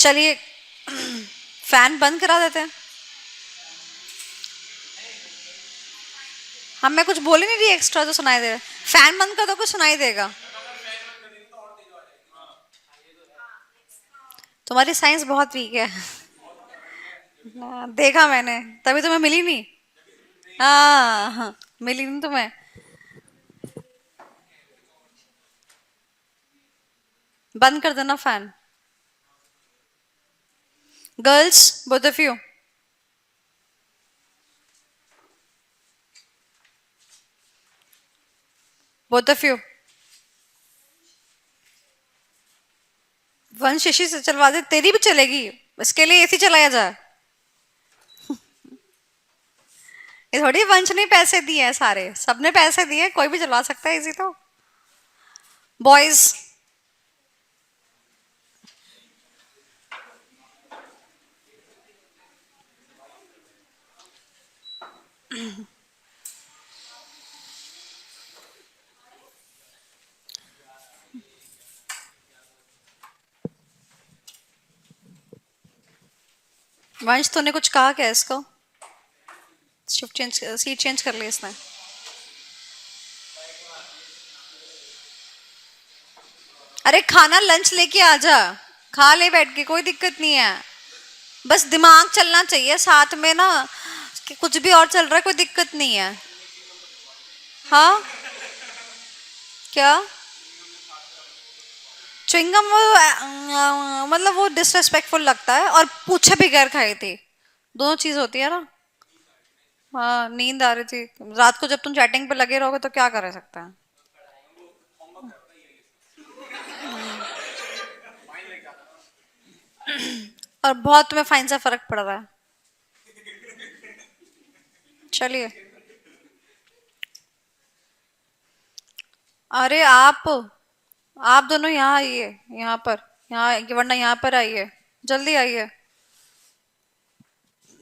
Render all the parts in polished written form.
चलिए फैन बंद करा देते हैं। हम मैं कुछ बोल ही नहीं रही एक्स्ट्रा जो सुनाई दे रहा है। फैन बंद कर दो कुछ सुनाई देगा। तुम्हारी साइंस बहुत वीक है। देखा मैंने, तभी तुम्हें मिली नहीं। हाँ, मिली नहीं तुम्हें। बंद कर देना fan. Girls, both of you, both of you. वंश शीशी से चलवा दे, तेरी भी चलेगी। इसके लिए एसी चलाया जाए। ये थोड़ी वंश ने पैसे दिए हैं, सारे सबने पैसे दिए, कोई भी चलवा सकता है एसी तो। बॉयज, वंश तूने कुछ कहा क्या इसको? शिफ्ट चेंज, सीट चेंज कर ली इसने। अरे खाना लंच लेके आ जा, खा ले बैठ के, कोई दिक्कत नहीं है। बस दिमाग चलना चाहिए साथ में ना, कि कुछ भी और चल रहा है कोई दिक्कत नहीं है। हाँ, क्या? च्युइंगम वो मतलब वो डिसरेस्पेक्टफुल लगता है, और पूछे बगैर खाई थी। दोनों चीज होती है ना। हाँ, नींद आ रही थी रात को, जब तुम चैटिंग पे लगे रहोगे तो क्या कर सकते हैं। और बहुत तुम्हें फाइन से फर्क पड़ रहा है। चलिए। अरे आप दोनों यहाँ आइए, यहाँ पर, यहाँ, वरना यहाँ पर आइए, जल्दी आइए।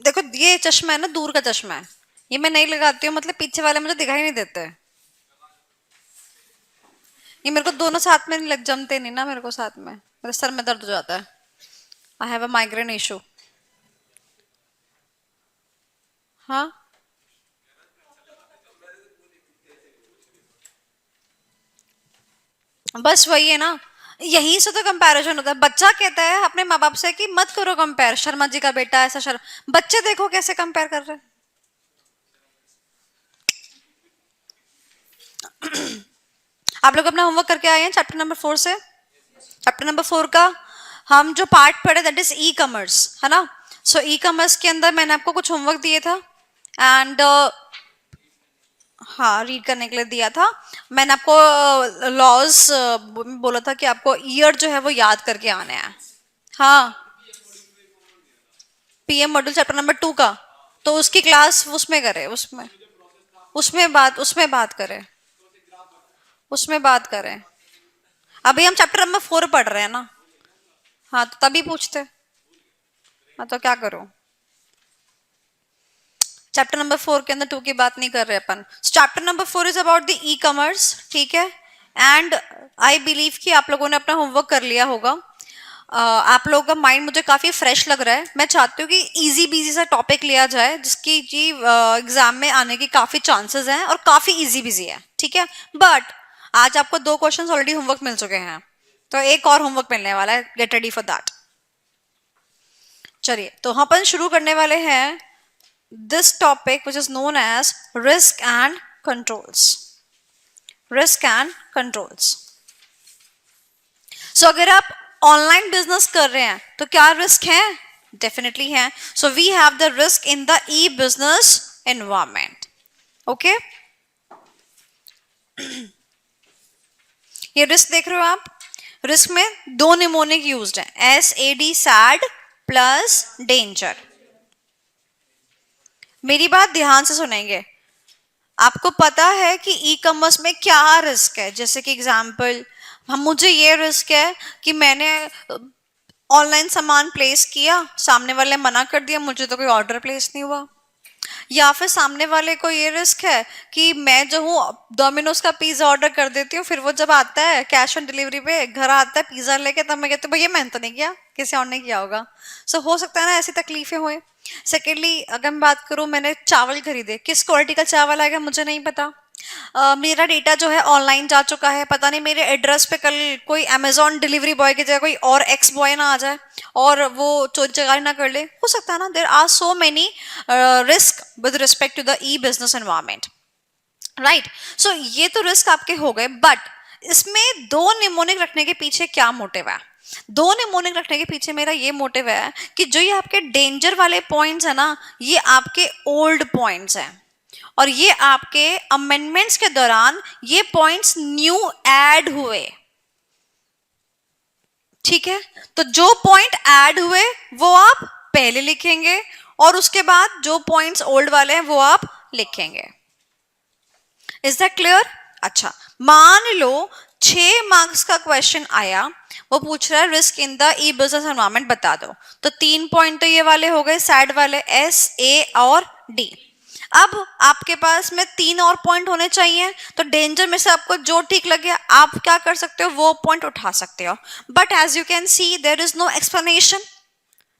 देखो ये चश्मा है ना, दूर का चश्मा है, ये मैं नहीं लगाती हूँ, मतलब पीछे वाले मुझे दिखाई नहीं देते। ये मेरे को दोनों साथ में नहीं लग जमते नहीं ना, मेरे को साथ में मेरे सर में दर्द हो जाता है। I have a migraine issue. हाँ, बस वही है ना, यहीं से तो कंपैरिजन होता है। बच्चा कहता है अपने माँ बाप से कि मत करो कंपेयर, शर्मा जी का बेटा ऐसा बच्चे देखो कैसे कंपेयर कर रहे हैं। आप लोग अपना होमवर्क करके आए हैं चैप्टर नंबर 4 से? चैप्टर नंबर 4 का हम जो पार्ट पढ़े दैट इज ई कॉमर्स, है ना। सो ई कॉमर्स के अंदर मैंने आपको कुछ होमवर्क दिए था, एंड हाँ, रीड करने के लिए दिया था। मैंने आपको लॉज बोला था कि आपको ईयर जो है वो याद करके आने हैं। हाँ, पीएम मॉड्यूल चैप्टर नंबर 2 का, तो उसकी क्लास उसमें करे, उसमें उसमें बात करें, उसमें बात करें। अभी हम चैप्टर नंबर 4 पढ़ रहे हैं ना। हाँ, तो तभी पूछते। हाँ, तो क्या करूं? चैप्टर नंबर 4 के अंदर 2 की बात नहीं कर रहे अपन। Chapter number 4 is about the e commerce, ठीक है। एंड आई बिलीव कि आप लोगों ने अपना होमवर्क कर लिया होगा। आप लोगों का माइंड मुझे काफी फ्रेश लग रहा है। मैं चाहती हूँ कि इजी बीजी सा टॉपिक लिया जाए जिसकी जी एग्जाम में आने की काफी चांसेस हैं, और काफी इजी बीजी है, ठीक है। बट आज आपको 2 क्वेश्चंस ऑलरेडी होमवर्क मिल चुके हैं, तो एक और होमवर्क मिलने वाला है, गेट रेडी फॉर दैट। चलिए, तो हम अपन शुरू करने वाले हैं this topic which is known as risk and controls. Risk and controls. So अगर आप ऑनलाइन बिजनेस कर रहे हैं तो क्या रिस्क है? डेफिनेटली है। So we have the risk in the e business environment. Okay, ये रिस्क देख रहे हो आप? रिस्क में 2 निमोनिक यूज्ड है, SAD, सैड प्लस डेंजर। मेरी बात ध्यान से सुनेंगे। आपको पता है कि ई कॉमर्स में क्या रिस्क है? जैसे कि एग्जाम्पल, हम मुझे ये रिस्क है कि मैंने ऑनलाइन सामान प्लेस किया, सामने वाले मना कर दिया, मुझे तो कोई ऑर्डर प्लेस नहीं हुआ। या फिर सामने वाले को ये रिस्क है कि मैं जो हूँ डोमिनोज का पिज्जा ऑर्डर कर देती हूँ, फिर वो जब आता है कैश ऑन डिलीवरी पे घर आता है पिज्जा लेके, तब मैं कहती हूँ भैया मैंने तो नहीं किया, किसी और ने किया होगा। सो हो सकता है ना ऐसी तकलीफें हुए। सेकेंडली अगर मैं बात करूँ, मैंने चावल खरीदे, किस क्वालिटी का चावल आएगा मुझे नहीं पता। मेरा डेटा जो है ऑनलाइन जा चुका है, पता नहीं मेरे एड्रेस पे कल कोई अमेजोन डिलीवरी बॉय की जगह कोई और एक्स बॉय ना आ जाए और वो चोरी चकारी ना कर ले, हो सकता है ना। There are so many risk with respect to the e business environment, right. So ये तो रिस्क आपके हो गए, बट इसमें दो निमोनिक रखने के पीछे क्या मोटिव है? दो निमोनिक रखने के पीछे मेरा ये मोटिव है कि जो ये आपके डेंजर वाले पॉइंट्स है ना, ये आपके ओल्ड पॉइंट्स हैं, और ये आपके अमेंडमेंट्स के दौरान ये पॉइंट्स न्यू ऐड हुए, ठीक है। तो जो पॉइंट ऐड हुए वो आप पहले लिखेंगे, और उसके बाद जो पॉइंट्स ओल्ड वाले हैं वो आप लिखेंगे। Is that clear? अच्छा, मान लो 6 मार्क्स का क्वेश्चन आया, वो पूछ रहा है risk in the e business environment बता दो। तो 3 पॉइंट तो ये वाले हो गए, सैड वाले एस, ए और डी। अब आपके पास में 3 और पॉइंट होने चाहिए, तो डेंजर में से आपको जो ठीक लगे आप क्या कर सकते हो, वो पॉइंट उठा सकते हो। But as you can see there is no explanation,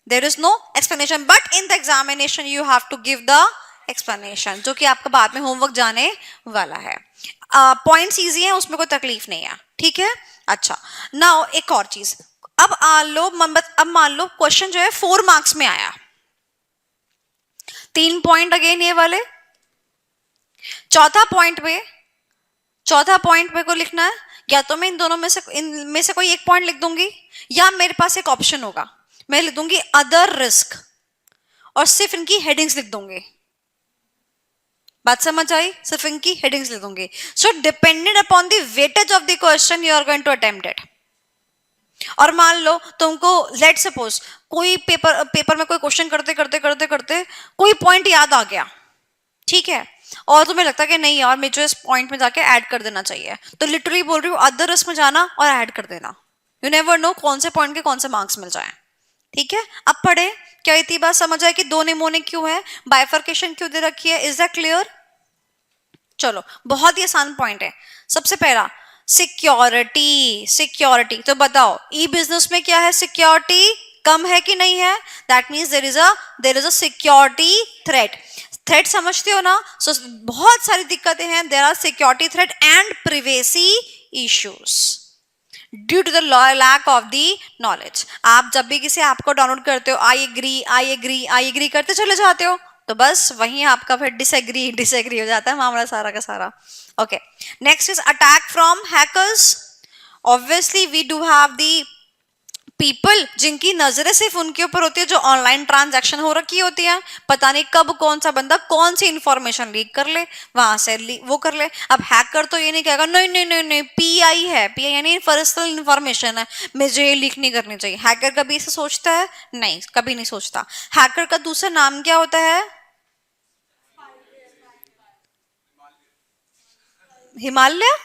there is no explanation, but in the examination you have to give the explanation, जो कि आपका बाद में होमवर्क जाने वाला है। पॉइंट्स इजी है, उसमें कोई तकलीफ नहीं है, ठीक है। अच्छा, नाउ एक और चीज, अब मान लो क्वेश्चन जो है 4 मार्क्स में आया, 3 पॉइंट अगेन ये वाले, चौथा पॉइंट में को लिखना है, या तो मैं इनमें से कोई एक पॉइंट लिख दूंगी, या मेरे पास एक ऑप्शन होगा, मैं लिख दूंगी अदर रिस्क और सिर्फ इनकी हेडिंग्स लिख दूंगी। बात समझ आई? सिर्फ इनकी हेडिंग्स लिख दूंगी। So dependent upon the weightage of the question you are going to attempt it. और मान लो तुमको लेट सपोज कोई पेपर में कोई क्वेश्चन करते कोई पॉइंट याद आ गया, ठीक है, और तुम्हें लगता है कि नहीं यार मुझे इस पॉइंट में जाके ऐड कर देना चाहिए, तो लिटरली बोल रही हूँ अदर रिस्क में जाना और ऐड कर देना। यू नेवर नो कौन से पॉइंट के कौन से मार्क्स मिल जाए, ठीक है। अब पढ़े, क्या इतनी बात समझ आए कि दो निमोनिक क्यों है, बाइफर्केशन क्यों दे रखी है? Is that clear? चलो, बहुत ही आसान पॉइंट है। सबसे पहला सिक्योरिटी तो बताओ ई बिजनेस में क्या है, सिक्योरिटी कम है कि नहीं है? That means there is a security threat समझते हो ना? सो बहुत सारी दिक्कतें हैं, there are security threat and privacy issues due to the lack of the knowledge. आप जब भी किसी ऐप को डाउनलोड करते हो, आई एग्री करते चले जाते हो, तो बस वहीं आपका फिर डिसएग्री हो जाता है मामला सारा का सारा। Okay, next is attack from hackers. Obviously we do have the people जिनकी नजरें सिर्फ उनके ऊपर होती है, जो ऑनलाइन ट्रांजैक्शन हो रखी होती है, पता नहीं कब कौन सा बंदा कौन सी इंफॉर्मेशन लीक कर ले, वहां से वो कर ले। अब हैकर तो ये नहीं कहेगा नहीं पीआई है, पीआई यानी पर्सनल इंफॉर्मेशन है, मुझे ये लीक नहीं करनी चाहिए। हैकर कभी इसे सोचता है? नहीं, कभी नहीं सोचता। हैकर का दूसरा नाम क्या होता है? हिमालय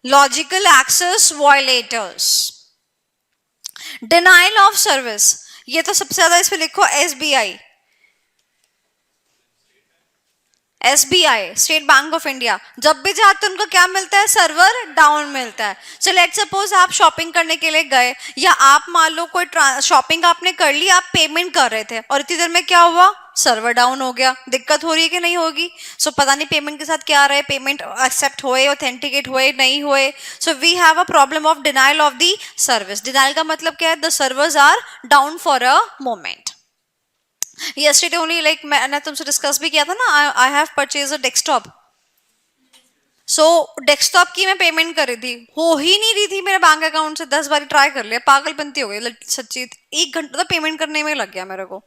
logical access violators, denial of service, ये तो सबसे ज्यादा इस पे लिखो SBI state bank of India. जब भी जाते उनको क्या मिलता है? सर्वर डाउन मिलता है। सो लेट सपोज आप शॉपिंग करने के लिए गए, या आप मान लो कोई शॉपिंग आपने कर ली, आप पेमेंट कर रहे थे और इतनी देर में क्या हुआ? सर्वर डाउन हो गया। दिक्कत हो रही है कि नहीं होगी? सो पता नहीं पेमेंट के साथ क्या रहे, पेमेंट एक्सेप्ट हुए, ऑथेंटिकेट हुए, नहीं हुए। So we have a problem of denial of the service. Denial का मतलब क्या है? The servers are down for a moment. yesterday only like मैंने तुमसे डिस्कस भी किया था ना, I have purchase a desktop. So desktop की मैं पेमेंट कर रही थी, हो ही नहीं रही थी मेरे बैंक अकाउंट से। 10 बार ट्राई कर लिया, पागलपंती हो गई सच्ची। 1 घंटा तो पेमेंट करने में लग गया मेरे को।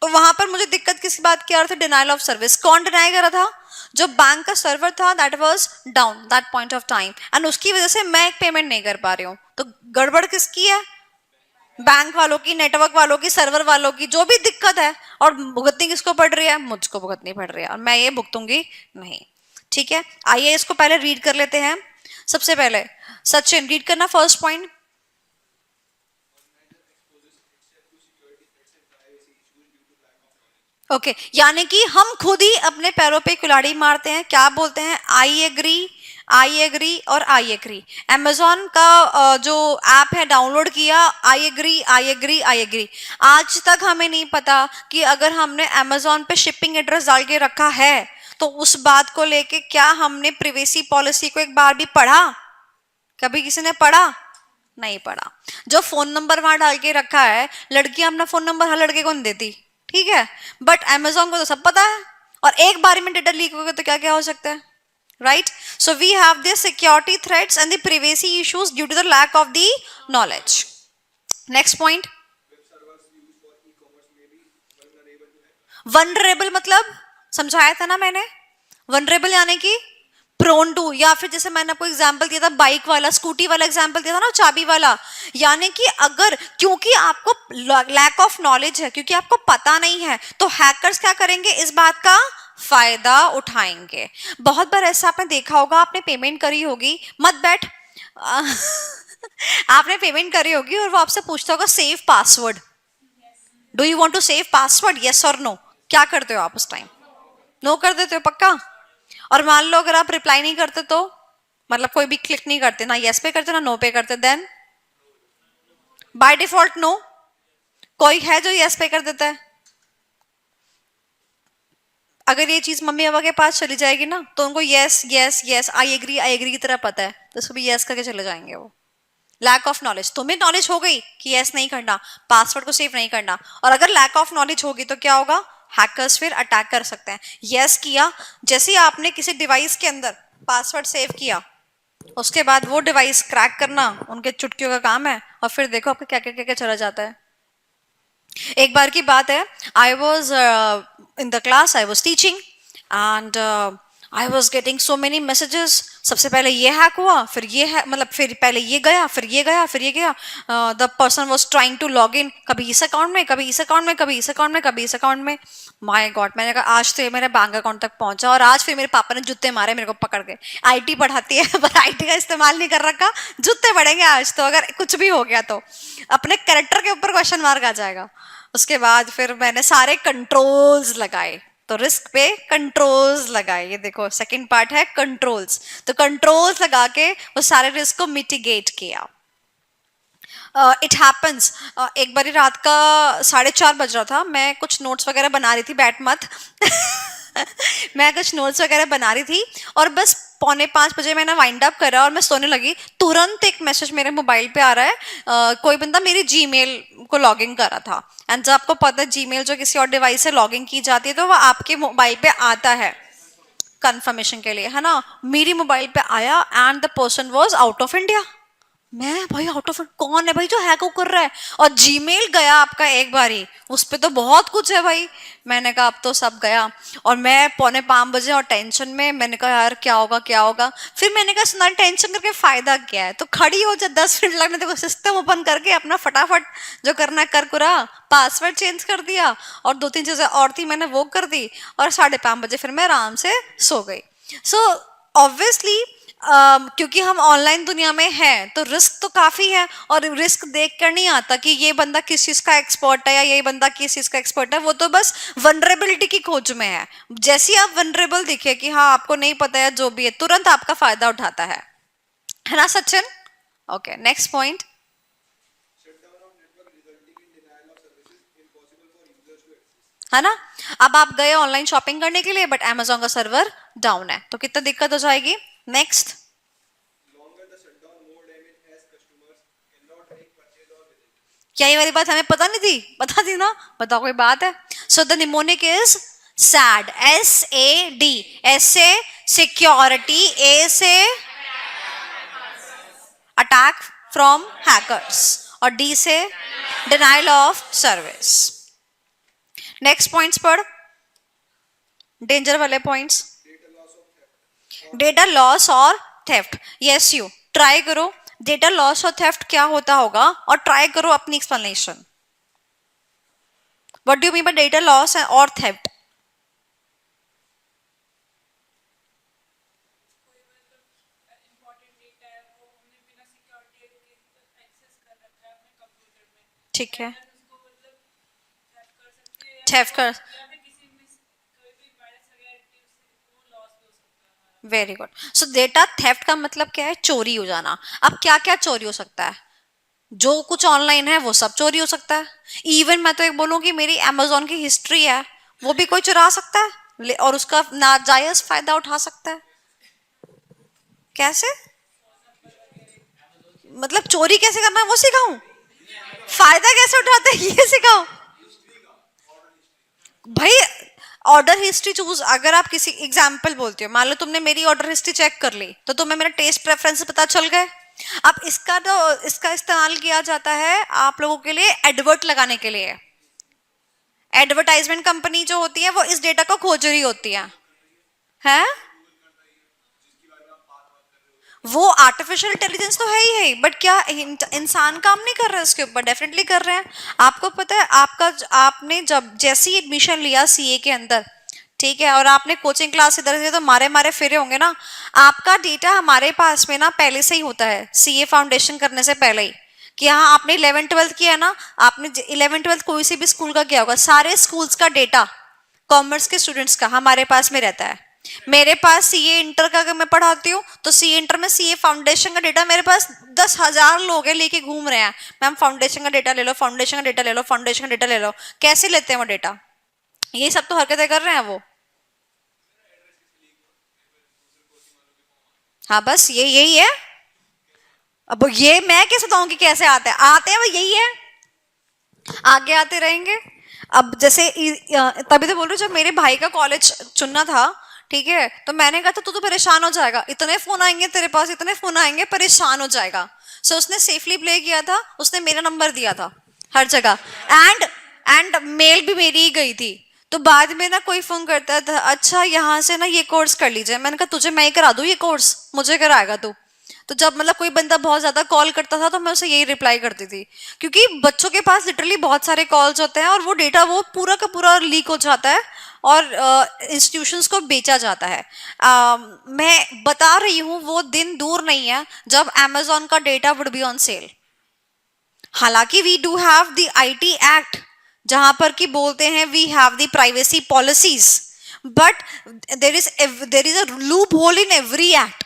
तो वहां पर मुझे दिक्कत किस बात की आ रही थी? Denial of service. कौन डिनाई कर रहा था? जो बैंक का सर्वर था, that was down that point of time, and उसकी वजह से मैं एक पेमेंट नहीं कर पा रही हूँ। तो गड़बड़ किसकी है? बैंक वालों की, नेटवर्क वालों की, सर्वर वालों की, जो भी दिक्कत है। और भुगतनी किसको पड़ रही है? मुझको भुगतनी पड़ रही है, और मैं ये भुगतूंगी नहीं, ठीक है। आइए इसको पहले रीड कर लेते हैं। सबसे पहले सचिन रीड करना फर्स्ट पॉइंट। ओके यानी कि हम खुद ही अपने पैरों पे कुल्हाड़ी मारते हैं, क्या बोलते हैं, आई एग्री, आई एग्री और आई एग्री। अमेजोन का जो ऐप है डाउनलोड किया, I agree I agree I agree. आज तक हमें नहीं पता कि अगर हमने अमेजोन पे शिपिंग एड्रेस डाल के रखा है तो उस बात को लेके क्या हमने प्रिवेसी पॉलिसी को एक बार भी पढ़ा? कभी किसी ने पढ़ा? नहीं पढ़ा। जो फोन नंबर वहां डाल के रखा है, लड़कियां अपना फोन नंबर हर लड़के को नहीं देती, ठीक है, बट अमेजोन को तो सब पता है, और एक बार में डेटा लीक हो गया तो क्या क्या हो सकता है, right? So we have the security threats and the privacy issues due to the lack of the knowledge. Next point, vulnerable मतलब समझाया था ना मैंने, वनरेबल यानी कि प्रोन टू, या फिर जैसे मैंने आपको एग्जांपल दिया था बाइक वाला, स्कूटी वाला एग्जांपल दिया था ना, चाबी वाला, यानी कि अगर क्योंकि आपको लैक ऑफ नॉलेज है, क्योंकि आपको पता नहीं है, तो हैकर्स क्या करेंगे, इस बात का फायदा उठाएंगे। बहुत बार ऐसा आपने देखा होगा, आपने पेमेंट करी होगी, मत बैठ आपने पेमेंट करी होगी और वो आपसे पूछता होगा save password, do you want to save password, yes और नो? क्या करते हो आप उस टाइम? नो कर देते हो पक्का? और मान लो अगर आप रिप्लाई नहीं करते तो, मतलब कोई भी क्लिक नहीं करते, ना यस पे करते ना नो पे करते, देन बाय डिफॉल्ट नो। कोई है जो यस पे कर देता है? अगर ये चीज मम्मी पापा के पास चली जाएगी ना तो उनको yes yes yes I agree की तरह पता है, तो उसको भी यस करके चले जाएंगे वो। लैक ऑफ नॉलेज, तुम्हें नॉलेज हो गई कि यस नहीं करना, पासवर्ड को सेव नहीं करना, और अगर लैक ऑफ नॉलेज होगी तो क्या होगा, हैकर्स फिर अटैक कर सकते हैं। यस किया, जैसे ही आपने किसी डिवाइस के अंदर पासवर्ड सेव किया, उसके बाद वो डिवाइस क्रैक करना उनके चुटकियों का काम है, और फिर देखो आपका क्या क्या चला जाता है। एक बार की बात है, I was in the class, I was teaching and I was getting so many messages. सबसे पहले ये हैक हुआ, फिर ये है, मतलब फिर पहले ये गया, फिर ये गया, फिर ये गया। The person was trying to log in, कभी इस अकाउंट में, कभी इस अकाउंट में, कभी इस अकाउंट में, कभी इस अकाउंट में। माय गॉड, मैंने कहा आज तो ये मेरे बैंक अकाउंट तक पहुंचा, और आज फिर मेरे पापा ने जूते मारे मेरे को पकड़ के। आईटी पढ़ाती है पर आईटी का इस्तेमाल नहीं कर रखा, जूते पड़ेंगे आज तो, अगर कुछ भी हो गया तो अपने कैरेक्टर के ऊपर क्वेश्चन मार्क आ जाएगा। उसके बाद फिर मैंने सारे कंट्रोल्स लगाए, तो रिस्क पे कंट्रोल्स लगाए, ये देखो सेकंड पार्ट है कंट्रोल्स, तो कंट्रोल्स लगा के वो सारे रिस्क को मिटिगेट किया। इट हैपन्स, एक बारी रात का 4:30 बज रहा था, मैं कुछ नोट्स वगैरह बना रही थी, बैठ मत मैं कुछ नोट्स वगैरह बना रही थी, और बस 4:45 मैंने वाइंड अप करा और मैं सोने लगी, तुरंत एक मैसेज मेरे मोबाइल पे आ रहा है, कोई बंदा मेरी जीमेल को लॉगिन कर रहा था। एंड जब आपको पता है जीमेल जो किसी और डिवाइस से लॉगिन की जाती है तो वो आपके मोबाइल पे आता है कंफर्मेशन के लिए, है ना। मेरी मोबाइल पे आया and the person was out of India. मैं भाई आउट ऑफ, कौन है भाई जो हैक कर रहा है, और जीमेल गया आपका एक बारी, उस पे तो बहुत कुछ है भाई। मैंने कहा अब तो सब गया, और मैं 4:45 और टेंशन में, मैंने कहा यार क्या होगा क्या होगा। फिर मैंने कहा सुना टेंशन करके फायदा क्या है, तो खड़ी हो जा, 10 मिनट लगने, देखो सिस्टम ओपन करके अपना फटाफट जो करना है कर कुरा, पासवर्ड चेंज कर दिया, और 2-3 चीजें और थी मैंने वो कर दी, और 5:30 फिर मैं आराम से सो गई। सो ऑब्वियसली क्योंकि हम ऑनलाइन दुनिया में हैं तो रिस्क तो काफी है, और रिस्क देख कर नहीं आता कि ये बंदा किस चीज का एक्सपर्ट है या ये बंदा किस चीज का एक्सपर्ट है, वो तो बस वनरेबिलिटी की खोज में है। जैसे ही आप वनरेबल दिखे कि हाँ आपको नहीं पता है जो भी है, तुरंत आपका फायदा उठाता है ना सचिन? ओके नेक्स्ट पॉइंट, है ना। अब आप गए ऑनलाइन शॉपिंग करने के लिए बट अमेजोन का सर्वर डाउन है, तो कितना दिक्कत हो जाएगी। नेक्स्ट, क्या ये वाली बात हमें पता नहीं थी? पता थी ना, बताओ कोई बात है। So the mnemonic is sad, SAD, S से सिक्योरिटी, A से अटैक फ्रॉम हैकर्स, और D से denial of service. Next points पढ़, डेंजर वाले पॉइंट्स। डेटा लॉस और थेफ्ट, यस यू ट्राई करो डेटा लॉस और थेफ्ट क्या होता होगा, और ट्राई करो अपनी explanation. What do you mean by data loss और थेफ्ट? ठीक है, थेफ्ट कर, वेरी गुड। सो डेटा थेफ्ट का मतलब क्या है? चोरी हो जाना। अब क्या क्या चोरी हो सकता है? जो कुछ ऑनलाइन है वो सब चोरी हो सकता है। इवन मैं तो एक बोलूं कि मेरी अमेजोन की हिस्ट्री है, वो भी कोई चुरा सकता है और उसका नाजायज फायदा उठा सकता है। कैसे? मतलब चोरी कैसे करना है वो सिखाऊं? फायदा कैसे उठाते हैं ये सिखाओ। भाई ऑर्डर हिस्ट्री चूज, अगर आप किसी एग्जाम्पल बोलते हो, मान लो तुमने मेरी ऑर्डर हिस्ट्री चेक कर ली तो तुम्हें मेरा टेस्ट प्रेफरेंस पता चल गए। अब इसका इस्तेमाल किया जाता है आप लोगों के लिए एडवर्ट लगाने के लिए। एडवर्टाइजमेंट कंपनी जो होती है वो इस डेटा को खोज रही होती है? वो आर्टिफिशियल इंटेलिजेंस तो है ही, बट क्या इंसान काम नहीं कर रहा है उसके ऊपर? डेफिनेटली कर रहे हैं। आपको पता है, आपने जब जैसे ही एडमिशन लिया सीए के अंदर, ठीक है, और आपने कोचिंग क्लास इधर से तो मारे मारे फिरे होंगे ना, आपका डेटा हमारे पास में ना पहले से ही होता है, सीए फाउंडेशन करने से पहले ही। कि हाँ आपने 11th 12th किया है ना, आपने 11th 12th कोई से भी स्कूल का किया होगा, सारे स्कूल्स का डेटा कॉमर्स के स्टूडेंट्स का हमारे पास में रहता है। मेरे पास सीए इंटर का अगर मैं पढ़ाती हूँ तो सीए इंटर में सीए फाउंडेशन का डेटा मेरे पास 10,000 लोग हैं लेके घूम रहे हैं। मैम फाउंडेशन का डेटा ले लो, फाउंडेशन का डेटा ले लो, फाउंडेशन का डेटा ले लो। कैसे लेते हैं वो डेटा? ये सब तो हरकतें कर रहे हैं वो। हाँ बस ये यही है। अब ये मैं कैसे बताऊं कि कैसे आते हैं वो यही है, आगे आते रहेंगे। अब जैसे तभी तो बोल रही हूँ, जब मेरे भाई का कॉलेज चुनना था, ठीक है, तो मैंने कहा था तू तो परेशान हो जाएगा, इतने फोन आएंगे तेरे पास, इतने फोन आएंगे, परेशान हो जाएगा। सो उसने सेफली प्ले किया था, उसने मेरा नंबर दिया था हर जगह। एंड एंड मेल भी मेरी ही गई थी। तो बाद में ना कोई फोन करता था, अच्छा यहाँ से ना ये कोर्स कर लीजिए। मैंने कहा तुझे मैं ही करा दूँ ये कोर्स, मुझे कराएगा तू? तो जब मतलब कोई बंदा बहुत ज्यादा कॉल करता था तो मैं उसे यही रिप्लाई करती थी, क्योंकि बच्चों के पास लिटरली बहुत सारे कॉल्स होते हैं और वो डेटा वो पूरा का पूरा लीक हो जाता है और इंस्टीट्यूशंस को बेचा जाता है। मैं बता रही हूँ वो दिन दूर नहीं है जब amazon का data would be on sale. हालांकि we do have the IT act जहां पर कि बोलते हैं we have the privacy policies, but there is a loophole in every act,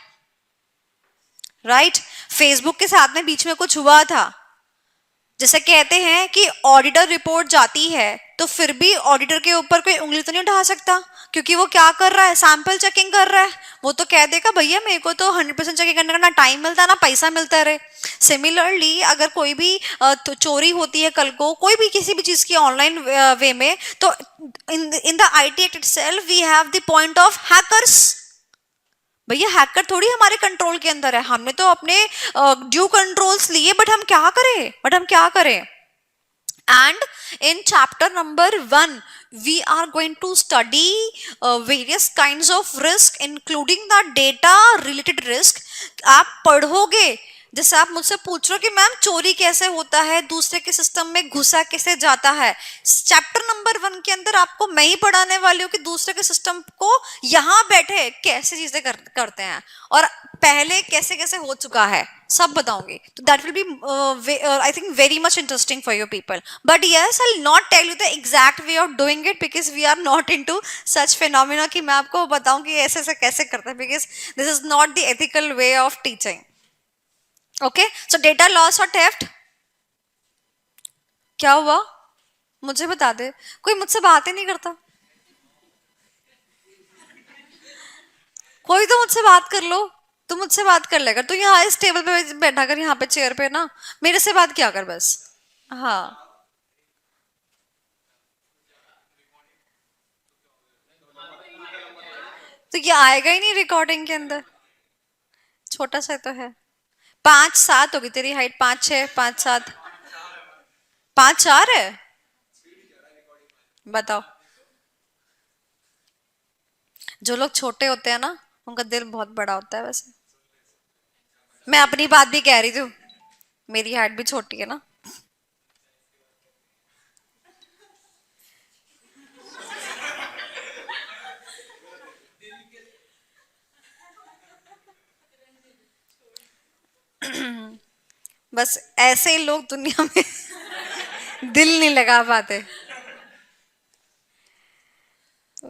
right? Facebook के साथ में बीच में कुछ हुआ था, जैसे कहते हैं कि ऑडिटर रिपोर्ट जाती है तो फिर भी ऑडिटर के ऊपर कोई उंगली तो नहीं उठा सकता, क्योंकि वो क्या कर रहा है? सैंपल चेकिंग कर रहा है। वो तो कह देगा भैया मेरे को तो 100% चेकिंग करने का ना टाइम मिलता है ना पैसा मिलता है रे। सिमिलरली अगर कोई भी तो चोरी होती है कल को कोई भी किसी भी चीज की ऑनलाइन वे में, तो in the IT act itself we have the point of hackers. भैया हैकर थोड़ी हमारे कंट्रोल के अंदर है, हमने तो अपने ड्यू कंट्रोल्स लिए, बट हम क्या करें? And in chapter number 1 we are going to study various kinds of risk including the data related risk। आप पढ़ोगे, जैसे आप मुझसे पूछ रहे हो कि मैम चोरी कैसे होता है, दूसरे के सिस्टम में घुसा कैसे जाता है, चैप्टर नंबर 1 के अंदर आपको मैं ही पढ़ाने वाली हूँ कि दूसरे के सिस्टम को यहाँ बैठे कैसे चीजें करते हैं और पहले कैसे कैसे हो चुका है, सब बताऊंगी। तो that will be I think very much interesting for your people, but yes I will not tell you the exact way of doing it because we are not into such phenomena कि मैं आपको बताऊं कि ऐसे ऐसे कैसे करते हैं, because this is not the ethical way of teaching. Okay, so data loss और थेफ्ट क्या हुआ? मुझे बता दे, कोई मुझसे बात ही नहीं करता। कोई तो मुझसे बात कर लो, तू मुझसे बात कर लेगा, तू यहाँ इस टेबल पे बैठा कर, यहाँ पे चेयर पे ना मेरे से बात क्या कर बस। हाँ, तो ये आएगा ही नहीं रिकॉर्डिंग के अंदर, छोटा सा तो है। 5'7" होगी तेरी हाइट, 5'6", 5'7", 5'4" है? बताओ। जो लोग छोटे होते हैं ना उनका दिल बहुत बड़ा होता है वैसे। मैं अपनी बात भी कह रही थी, मेरी हाइट भी छोटी है ना। बस ऐसे ही लोग दुनिया में दिल नहीं लगा पाते,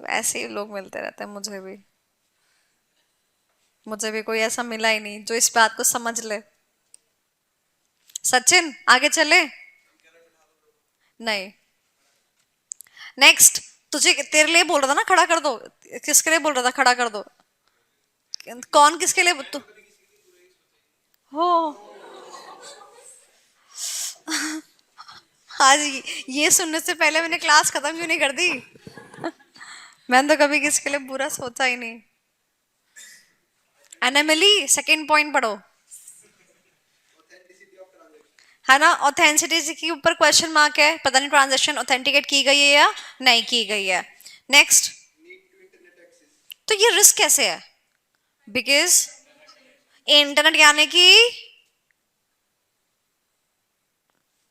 ऐसे ही लोग मिलते रहते हैं मुझे भी। मुझे भी कोई ऐसा मिला ही नहीं जो इस बात को समझ ले। सचिन आगे चले। नहीं। नेक्स्ट। तुझे तेरे लिए बोल रहा था ना खड़ा कर दो। किसके लिए बोल रहा था खड़ा कर दो? कौन किसके लिए तू? हो। आज ये सुनने से पहले मैंने क्लास खत्म क्यों नहीं कर दी? मैंने तो कभी किसके लिए बुरा सोचा ही नहीं। एनामली सेकंड पॉइंट पढ़ो। है ना, ऑथेंटिसिटी के ऊपर क्वेश्चन मार्क है, पता नहीं ट्रांजेक्शन ऑथेंटिकेट की गई है या नहीं की गई है। नेक्स्ट। तो ये रिस्क कैसे है? बिकॉज इंटरनेट यानी कि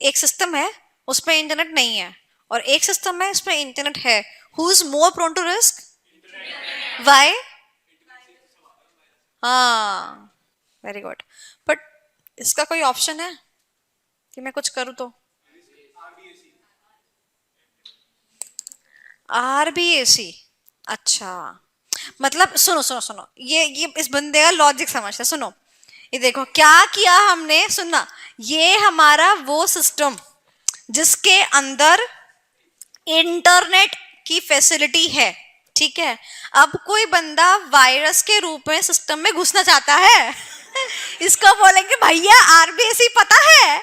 एक सिस्टम है उसमें इंटरनेट नहीं है, और एक सिस्टम है उसमें इंटरनेट है। Who is more prone to risk? Why? हाँ, वेरी गुड। बट इसका कोई ऑप्शन है कि मैं कुछ करूँ तो? आरबीएसी। अच्छा, मतलब सुनो सुनो सुनो, ये इस बंदे का लॉजिक समझते सुनो। ये देखो क्या किया हमने, सुनना। ये हमारा वो सिस्टम जिसके अंदर इंटरनेट की फैसिलिटी है, ठीक है। अब कोई बंदा वायरस के रूप में सिस्टम में घुसना चाहता है इसको बोलेंगे भैया आरबीएसई पता है,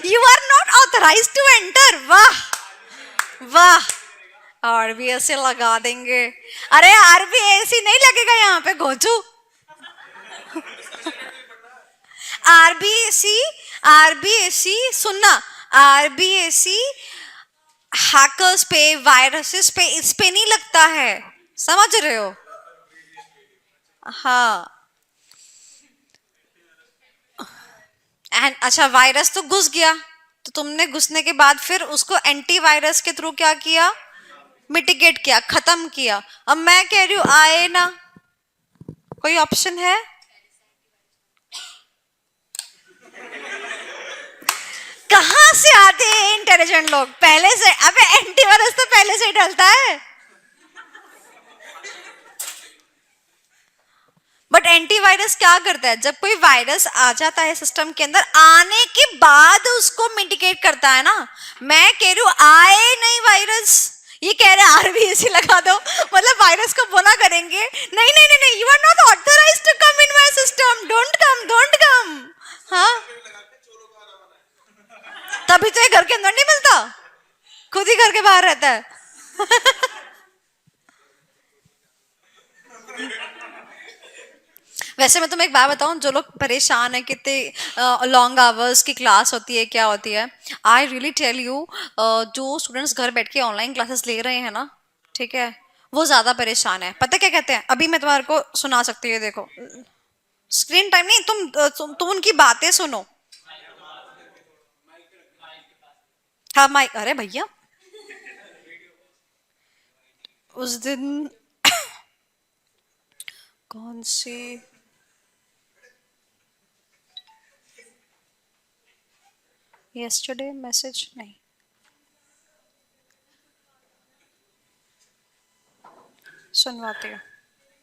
you are not authorise to enter. वाह वाह, आरबीएसई लगा देंगे। अरे आरबीएसई नहीं लगेगा यहाँ पे घोचू। आरबीएसई, आरबीएसई सुनना, आरबीएसई हैकर्स पे, वायरसेस पे, इस पे नहीं लगता है, समझ रहे हो? हाँ। एंड अच्छा, वायरस तो घुस गया, तो तुमने घुसने के बाद फिर उसको एंटीवायरस के थ्रू क्या किया? मिटिगेट किया, खत्म किया। अब मैं कह रही हूँ आए ना, कोई ऑप्शन है? कहां से आते हैं इंटेलिजेंट लोग पहले से? अबे एंटीवायरस तो पहले से ही डलता है। बट एंटीवायरस क्या करता है? जब कोई वायरस आ जाता है सिस्टम के अंदर, आने के बाद उसको मिटिगेट करता है ना। मैं कह रही हूँ आए नहीं वायरस, ये कह रहे आरबीएसई लगा दो, मतलब वायरस को बोला करेंगे नहीं नहीं नहीं नहीं, you are not authorised to come in my system, don't come don't come. हाँ, तभी तो ये घर के अंदर नहीं मिलता, खुद ही घर के बाहर रहता है। वैसे मैं तुम्हें एक बात बताऊं, जो लोग परेशान है कितने लॉन्ग आवर्स की क्लास होती है, क्या होती है, आई रियली टेल यू, जो स्टूडेंट्स घर बैठ के ऑनलाइन क्लासेस ले रहे हैं ना, ठीक है, वो ज्यादा परेशान है। पता क्या कहते हैं? अभी मैं तुम्हारे को सुना सकती हूँ, देखो। स्क्रीन टाइम नहीं, तुम उनकी बातें सुनो। हाँ माइक, अरे भैया उस दिन कौन सी yesterday मैसेज नहीं, सुनवाती हूँ,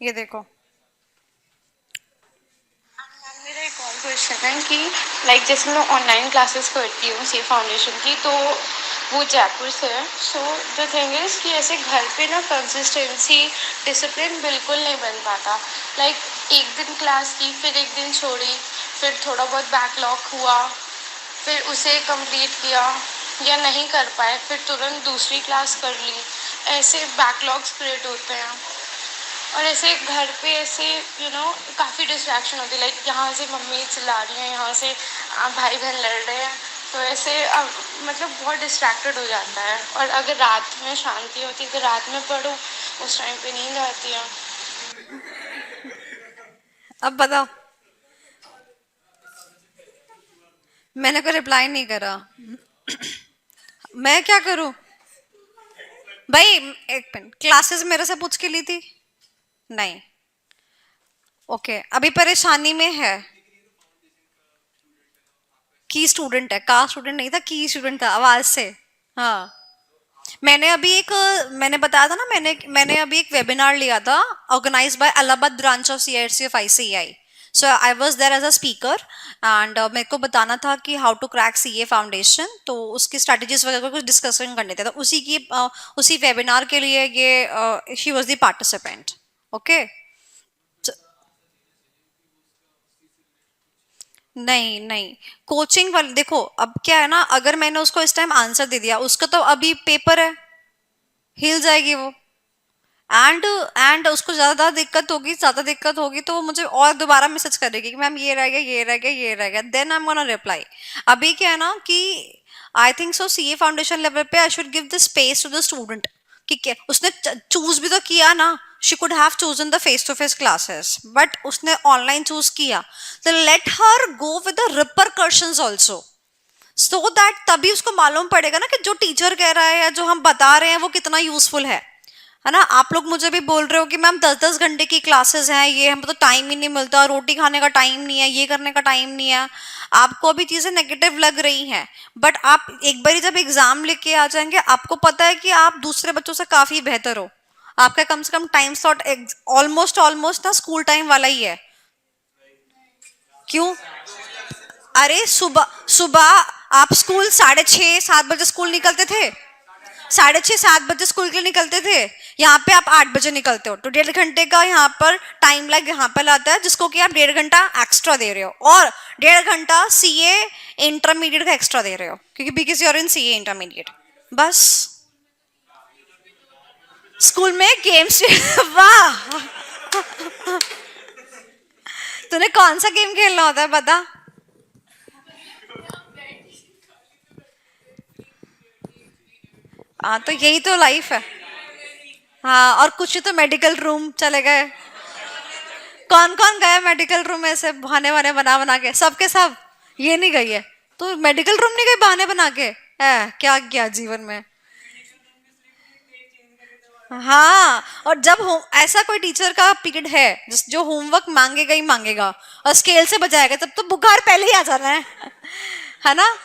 ये देखो। मेरा एक और क्वेश्चन है कि लाइक जैसे मैं ऑनलाइन क्लासेस करती हूँ सी फाउंडेशन की, तो वो जयपुर से है। सो द थिंग इज़ कि ऐसे घर पे ना कंसिस्टेंसी, डिसिप्लिन बिल्कुल नहीं बन पाता। लाइक एक दिन क्लास की, फिर एक दिन छोड़ी, फिर थोड़ा बहुत बैकलॉग हुआ, फिर उसे कंप्लीट किया, या नहीं कर पाए फिर तुरंत दूसरी क्लास कर ली। ऐसे बैकलॉग्स क्रिएट होते हैं, और ऐसे घर पे ऐसे काफ़ी डिस्ट्रैक्शन होती है। लाइक यहाँ से मम्मी चिल्ला रही है, यहाँ से भाई बहन लड़ रहे हैं, तो ऐसे मतलब बहुत डिस्ट्रैक्टेड हो जाता है। और अगर रात में शांति होती है तो रात में पढ़ो, उस टाइम पे नींद आती है। अब बताओ, मैंने कोई रिप्लाई नहीं करा। मैं क्या करूं भाई? एक मिनट, क्लासेस मेरे से पूछ के ली थी? नहीं। ओके, अभी परेशानी में है। की स्टूडेंट है, का स्टूडेंट नहीं था, की स्टूडेंट था, आवाज से। हाँ, मैंने बताया था ना, मैंने अभी एक वेबिनार लिया था organise by Allahabad branch of CISC of ICAI. So I was there as a speaker and मेरे को बताना था कि how to crack CA foundation, तो उसकी स्ट्रेटजीज वगैरह कुछ डिस्कशन करने थे, तो उसी वेबिनार के लिए ये she was the participant. Okay. नहीं नहीं, कोचिंग वाले देखो, अब क्या है ना, अगर मैंने उसको इस टाइम आंसर दे दिया, उसका तो अभी पेपर है, हिल जाएगी वो. एंड उसको ज्यादा दिक्कत होगी तो वो मुझे और दोबारा मैसेज करेगी कि मैम ये रह गया, ये रह गया, ये रह गया, then I am gonna reply. अभी क्या है ना कि I think so CA foundation level पे I should give the space to the student कि क्या उसने चूज भी तो किया ना. She could have chosen the face to face classes, but उसने ऑनलाइन चूज किया, तो let her go with the repercussions also, so that तभी उसको मालूम पड़ेगा ना कि जो टीचर कह रहा है या जो हम बता रहे हैं वो कितना यूजफुल है ना. आप लोग मुझे भी बोल रहे हो कि मैम 10-10 घंटे की क्लासेस हैं, ये हमको तो टाइम ही नहीं मिलता, रोटी खाने का टाइम नहीं है, ये करने का टाइम नहीं है. आपको अभी चीजें नेगेटिव लग रही हैं, बट आप एक बारी जब एग्जाम लेके आ जाएंगे, आपको पता है कि आप दूसरे बच्चों से काफी बेहतर हो. आपका कम से कम टाइम स्लॉट ऑलमोस्ट ऑलमोस्ट ना स्कूल टाइम वाला ही है. क्यों? अरे सुबह सुबह आप स्कूल 6:30-7 बजे स्कूल निकलते थे, 6:30-7 बजे स्कूल के लिए निकलते थे. यहाँ पे आप 8 बजे निकलते हो, तो 1.5 घंटे का यहाँ पर टाइम लैग यहाँ पर आता है, जिसको कि आप 1.5 घंटा एक्स्ट्रा दे रहे हो, और 1.5 घंटा सीए इंटरमीडिएट का एक्स्ट्रा दे रहे हो, क्योंकि because you are in CA intermediate. बस स्कूल में गेम्स वाह, तूने कौन सा गेम खेलना होता है बता. हाँ, तो यही तो लाइफ है. हाँ, और कुछ तो मेडिकल रूम चले गए. कौन कौन गया मेडिकल रूम में से बहाने बहाने बना बना के, सबके सब. ये नहीं गई है तो मेडिकल रूम नहीं गई बहाने बना के, है क्या किया जीवन में. हाँ, और जब ऐसा कोई टीचर का पीरियड है जो होमवर्क मांगेगा ही मांगेगा और स्केल से बजाएगा, तब तो बुखार पहले ही आ जाना है ना.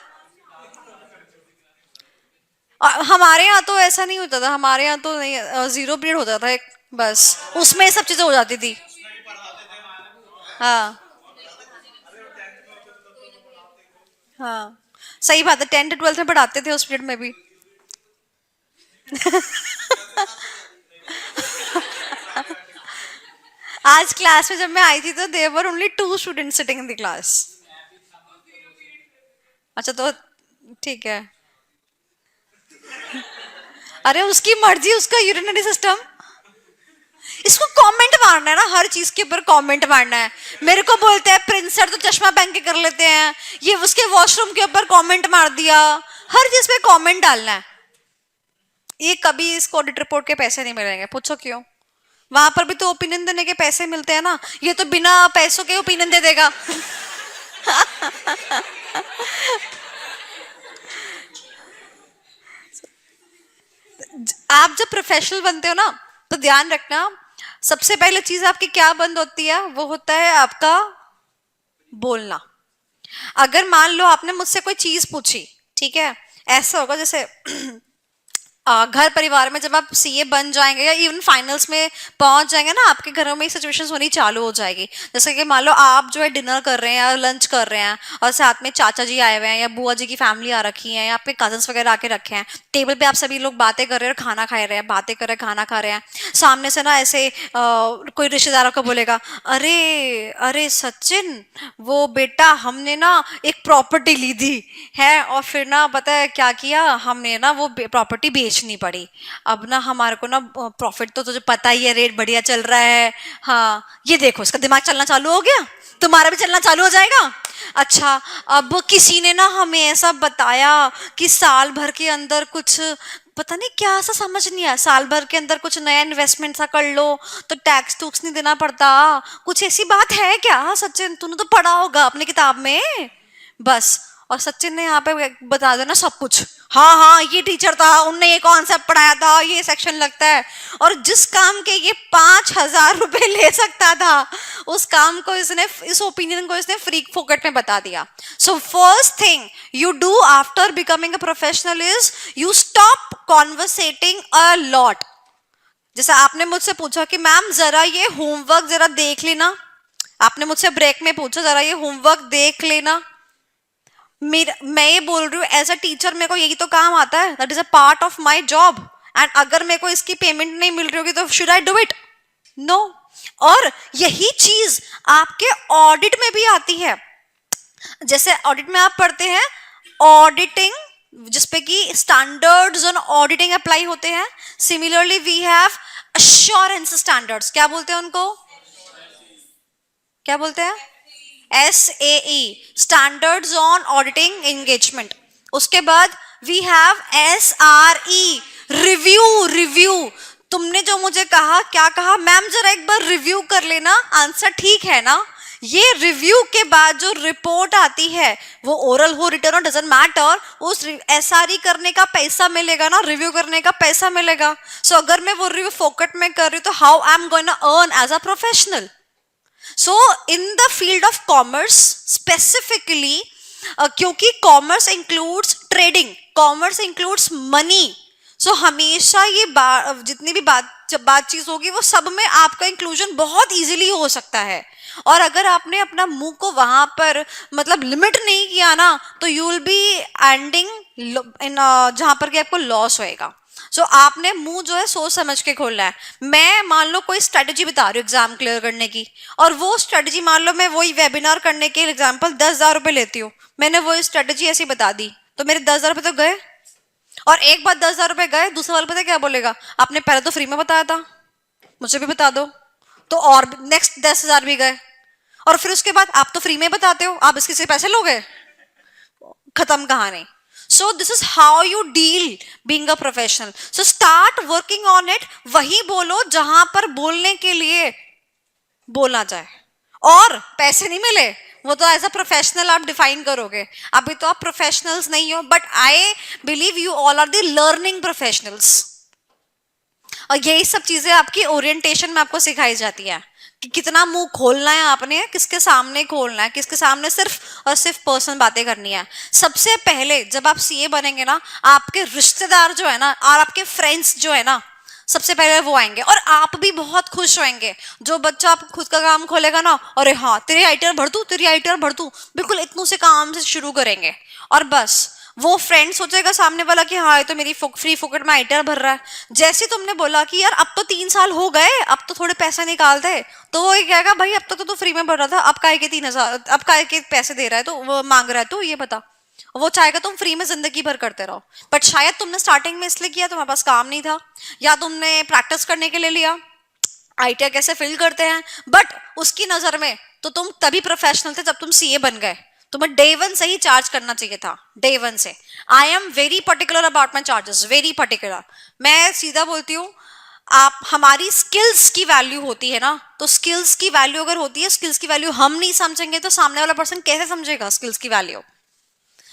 हमारे यहाँ तो ऐसा नहीं होता था, हमारे यहाँ तो नहीं, जीरो पीरियड होता था एक, बस उसमें ये सब चीजें हो जाती थी. हाँ हाँ, सही बात है, 10th-12th में पढ़ाते थे उस पीरियड में भी. आज क्लास में जब मैं आई थी तो there were only 2 students sitting in the class. अच्छा, तो ठीक है. अरे उसकी मर्जी, उसका यूरिनरी सिस्टम. इसको कमेंट मारना है ना, हर चीज के ऊपर कमेंट मारना है. मेरे को बोलते हैं प्रिंस सर तो चश्मा पहन के कर लेते हैं, ये उसके वॉशरूम के ऊपर कमेंट मार दिया, हर चीज पे कमेंट डालना है. ये कभी इसको ऑडिट रिपोर्ट के पैसे नहीं मिलेंगे, पूछो क्यों. वहां पर भी तो ओपिनियन देने के पैसे मिलते हैं ना, ये तो बिना पैसों के ओपिनियन दे देगा. आप जब प्रोफेशनल बनते हो ना, तो ध्यान रखना, सबसे पहले चीज आपकी क्या बंद होती है, वो होता है आपका बोलना. अगर मान लो आपने मुझसे कोई चीज पूछी, ठीक है, ऐसा होगा जैसे घर परिवार में जब आप सीए बन जाएंगे या इवन फाइनल्स में पहुंच जाएंगे ना, आपके घरों में सिचुएशंस होनी चालू हो जाएगी. जैसे कि मान लो आप जो है डिनर कर रहे हैं या लंच कर रहे हैं, और साथ में चाचा जी आए हुए हैं या बुआ जी की फैमिली आ रखी है या आपके कजन्स वगैरह आके रखे हैं, टेबल पे आप सभी लोग बातें कर रहे हैं और खाना खा रहे हैं, बातें कर रहे हैं, खाना खा रहे हैं. सामने से ना ऐसे कोई रिश्तेदारों को बोलेगा, अरे अरे सचिन, वो बेटा हमने ना एक प्रॉपर्टी ली थी है, और फिर ना पता है क्या किया हमने ना, वो प्रॉपर्टी बेचनी पड़ी. अब ना हमारे को ना प्रॉफिट तो तुझे पता ही है, रेट बढ़िया चल रहा है. हाँ, ये देखो इसका दिमाग चलना चालू हो गया, तुम्हारा भी चलना चालू हो जाएगा. अच्छा, अब किसी ने ना हमें ऐसा बताया कि साल भर के अंदर कुछ, पता नहीं क्या, ऐसा समझ नहीं आया, साल भर के अंदर कुछ नया इन्वेस्टमेंट सा कर लो तो टैक्स टूक्स नहीं देना पड़ता. कुछ ऐसी बात है क्या सचिन, तूने तो पढ़ा होगा अपनी किताब में. बस, और सचिन ने यहाँ पे बता देना सब कुछ, हाँ हाँ ये टीचर था, उनने ये कॉन्सेप्ट पढ़ाया था, ये सेक्शन लगता है। और जिस काम के ये 5,000 रुपए ले सकता था, उस काम को इसने, इस ओपिनियन को इसने फ्री फोकट में बता दिया। So first thing you do after becoming a professional is you stop conversating a lot. जैसे आपने मुझसे पूछा कि मैम जरा ये होमवर्क जरा देख लेना, आपने मुझसे ब्रेक में पूछा जरा ये होमवर्क देख लेना, मैं ये बोल रही हूँ एज अ टीचर मेरे को यही तो काम आता है, that is a part of my job. And अगर मेरे को इसकी पेमेंट नहीं मिल रही होगी तो should I do it? No. और यही चीज आपके ऑडिट में भी आती है। जैसे ऑडिट में आप पढ़ते हैं ऑडिटिंग, जिसपे कि स्टैंडर्ड्स ऑन ऑडिटिंग अप्लाई होते हैं। Similarly we have assurance standards, क्या बोलते हैं उनको, क्या बोलते हैं? SAE, standards on auditing engagement. उसके बाद वी हैव SRE, रिव्यू। तुमने जो मुझे कहा, क्या कहा मैम, जरा एक बार रिव्यू कर लेना, आंसर ठीक है ना? ये रिव्यू के बाद जो रिपोर्ट आती है, वो ओरल हो रिटर्न हो डजंट मैटर, उस SRE करने का पैसा मिलेगा ना, रिव्यू करने का पैसा मिलेगा। सो अगर मैं वो रिव्यू फोकट में कर रही हूँ तो how I am going to earn as a professional? So in the field of commerce specifically, क्योंकि commerce includes trading, commerce includes money, so हमेशा ये जितनी भी बात चीज होगी वो सब में आपका इंक्लूजन बहुत इजीली हो सकता है। और अगर आपने अपना मुंह को वहां पर मतलब लिमिट नहीं किया ना, तो you will be ending in जहां पर कि आपको लॉस होएगा। सो आपने मुंह जो है सोच समझ के खोलना है। मैं मान लो कोई स्ट्रेटजी बता रही हूँ एग्जाम क्लियर करने की, और वो स्ट्रेटजी मान लो मैं वही वेबिनार करने के एग्जाम्पल 10,000 रुपए लेती हूँ, मैंने वही स्ट्रेटजी ऐसी बता दी, तो मेरे 10,000 रुपए तो गए। और एक बार 10,000 रुपए गए, दूसरा वाला पता क्या बोलेगा, आपने पहले तो फ्री में बताया था, मुझे भी बता दो, तो और नेक्स्ट 10,000 भी गए। और फिर उसके बाद आप तो फ्री में बताते हो, आप इसके से पैसे लोगे, खत्म कहानी। So this is how you deal being a professional. So start working on it. वही बोलो जहां पर बोलने के लिए बोला जाए, और पैसे नहीं मिले वो तो एज अ प्रोफेशनल आप डिफाइन करोगे। अभी तो आप प्रोफेशनल्स नहीं हो, but I believe you all are the learning professionals. और यही सब चीजें आपकी ओरिएंटेशन में आपको सिखाई जाती है कि कितना मुंह खोलना है आपने, किसके सामने खोलना है, किसके सामने सिर्फ और सिर्फ पर्सनल बातें करनी है। सबसे पहले जब आप CA बनेंगे ना, आपके रिश्तेदार जो है ना और आपके फ्रेंड्स जो है ना, सबसे पहले वो आएंगे, और आप भी बहुत खुश होंगे। जो बच्चा आप खुद का काम खोलेगा ना, अरे हाँ तेरी ITR भर दूं, तेरी ITR भर दूं, बिल्कुल इतनों से काम से शुरू करेंगे। और बस वो फ्रेंड सोचेगा सामने वाला कि हाँ ये तो मेरी फ्री फोकट में ITR भर रहा है। जैसे तुमने बोला कि यार अब तो 3 साल हो गए, अब तो थोड़े पैसे निकाल दे, तो वो ये कहेगा भाई अब तक तो तू फ्री में भर रहा था, अब काहे के 3,000, अब काहे के पैसे दे रहा है, तो वो मांग रहा है, तो ये बता। वो चाहेगा तुम फ्री में जिंदगी भर करते रहो, बट शायद तुमने स्टार्टिंग में इसलिए किया तुम्हारे पास काम नहीं था, या तुमने प्रैक्टिस करने के लिए लिया ITR कैसे फिल करते हैं, बट उसकी नजर में तो तुम तभी प्रोफेशनल थे जब तुम CA बन गए। तुम्हें डे 1 से ही चार्ज करना चाहिए था, डे 1 से। I am very particular about my charges, very particular. मैं सीधा बोलती हूँ, आप हमारी स्किल्स की वैल्यू होती है ना, तो स्किल्स की वैल्यू अगर होती है, स्किल्स की वैल्यू हम नहीं समझेंगे तो सामने वाला पर्सन कैसे समझेगा स्किल्स की value?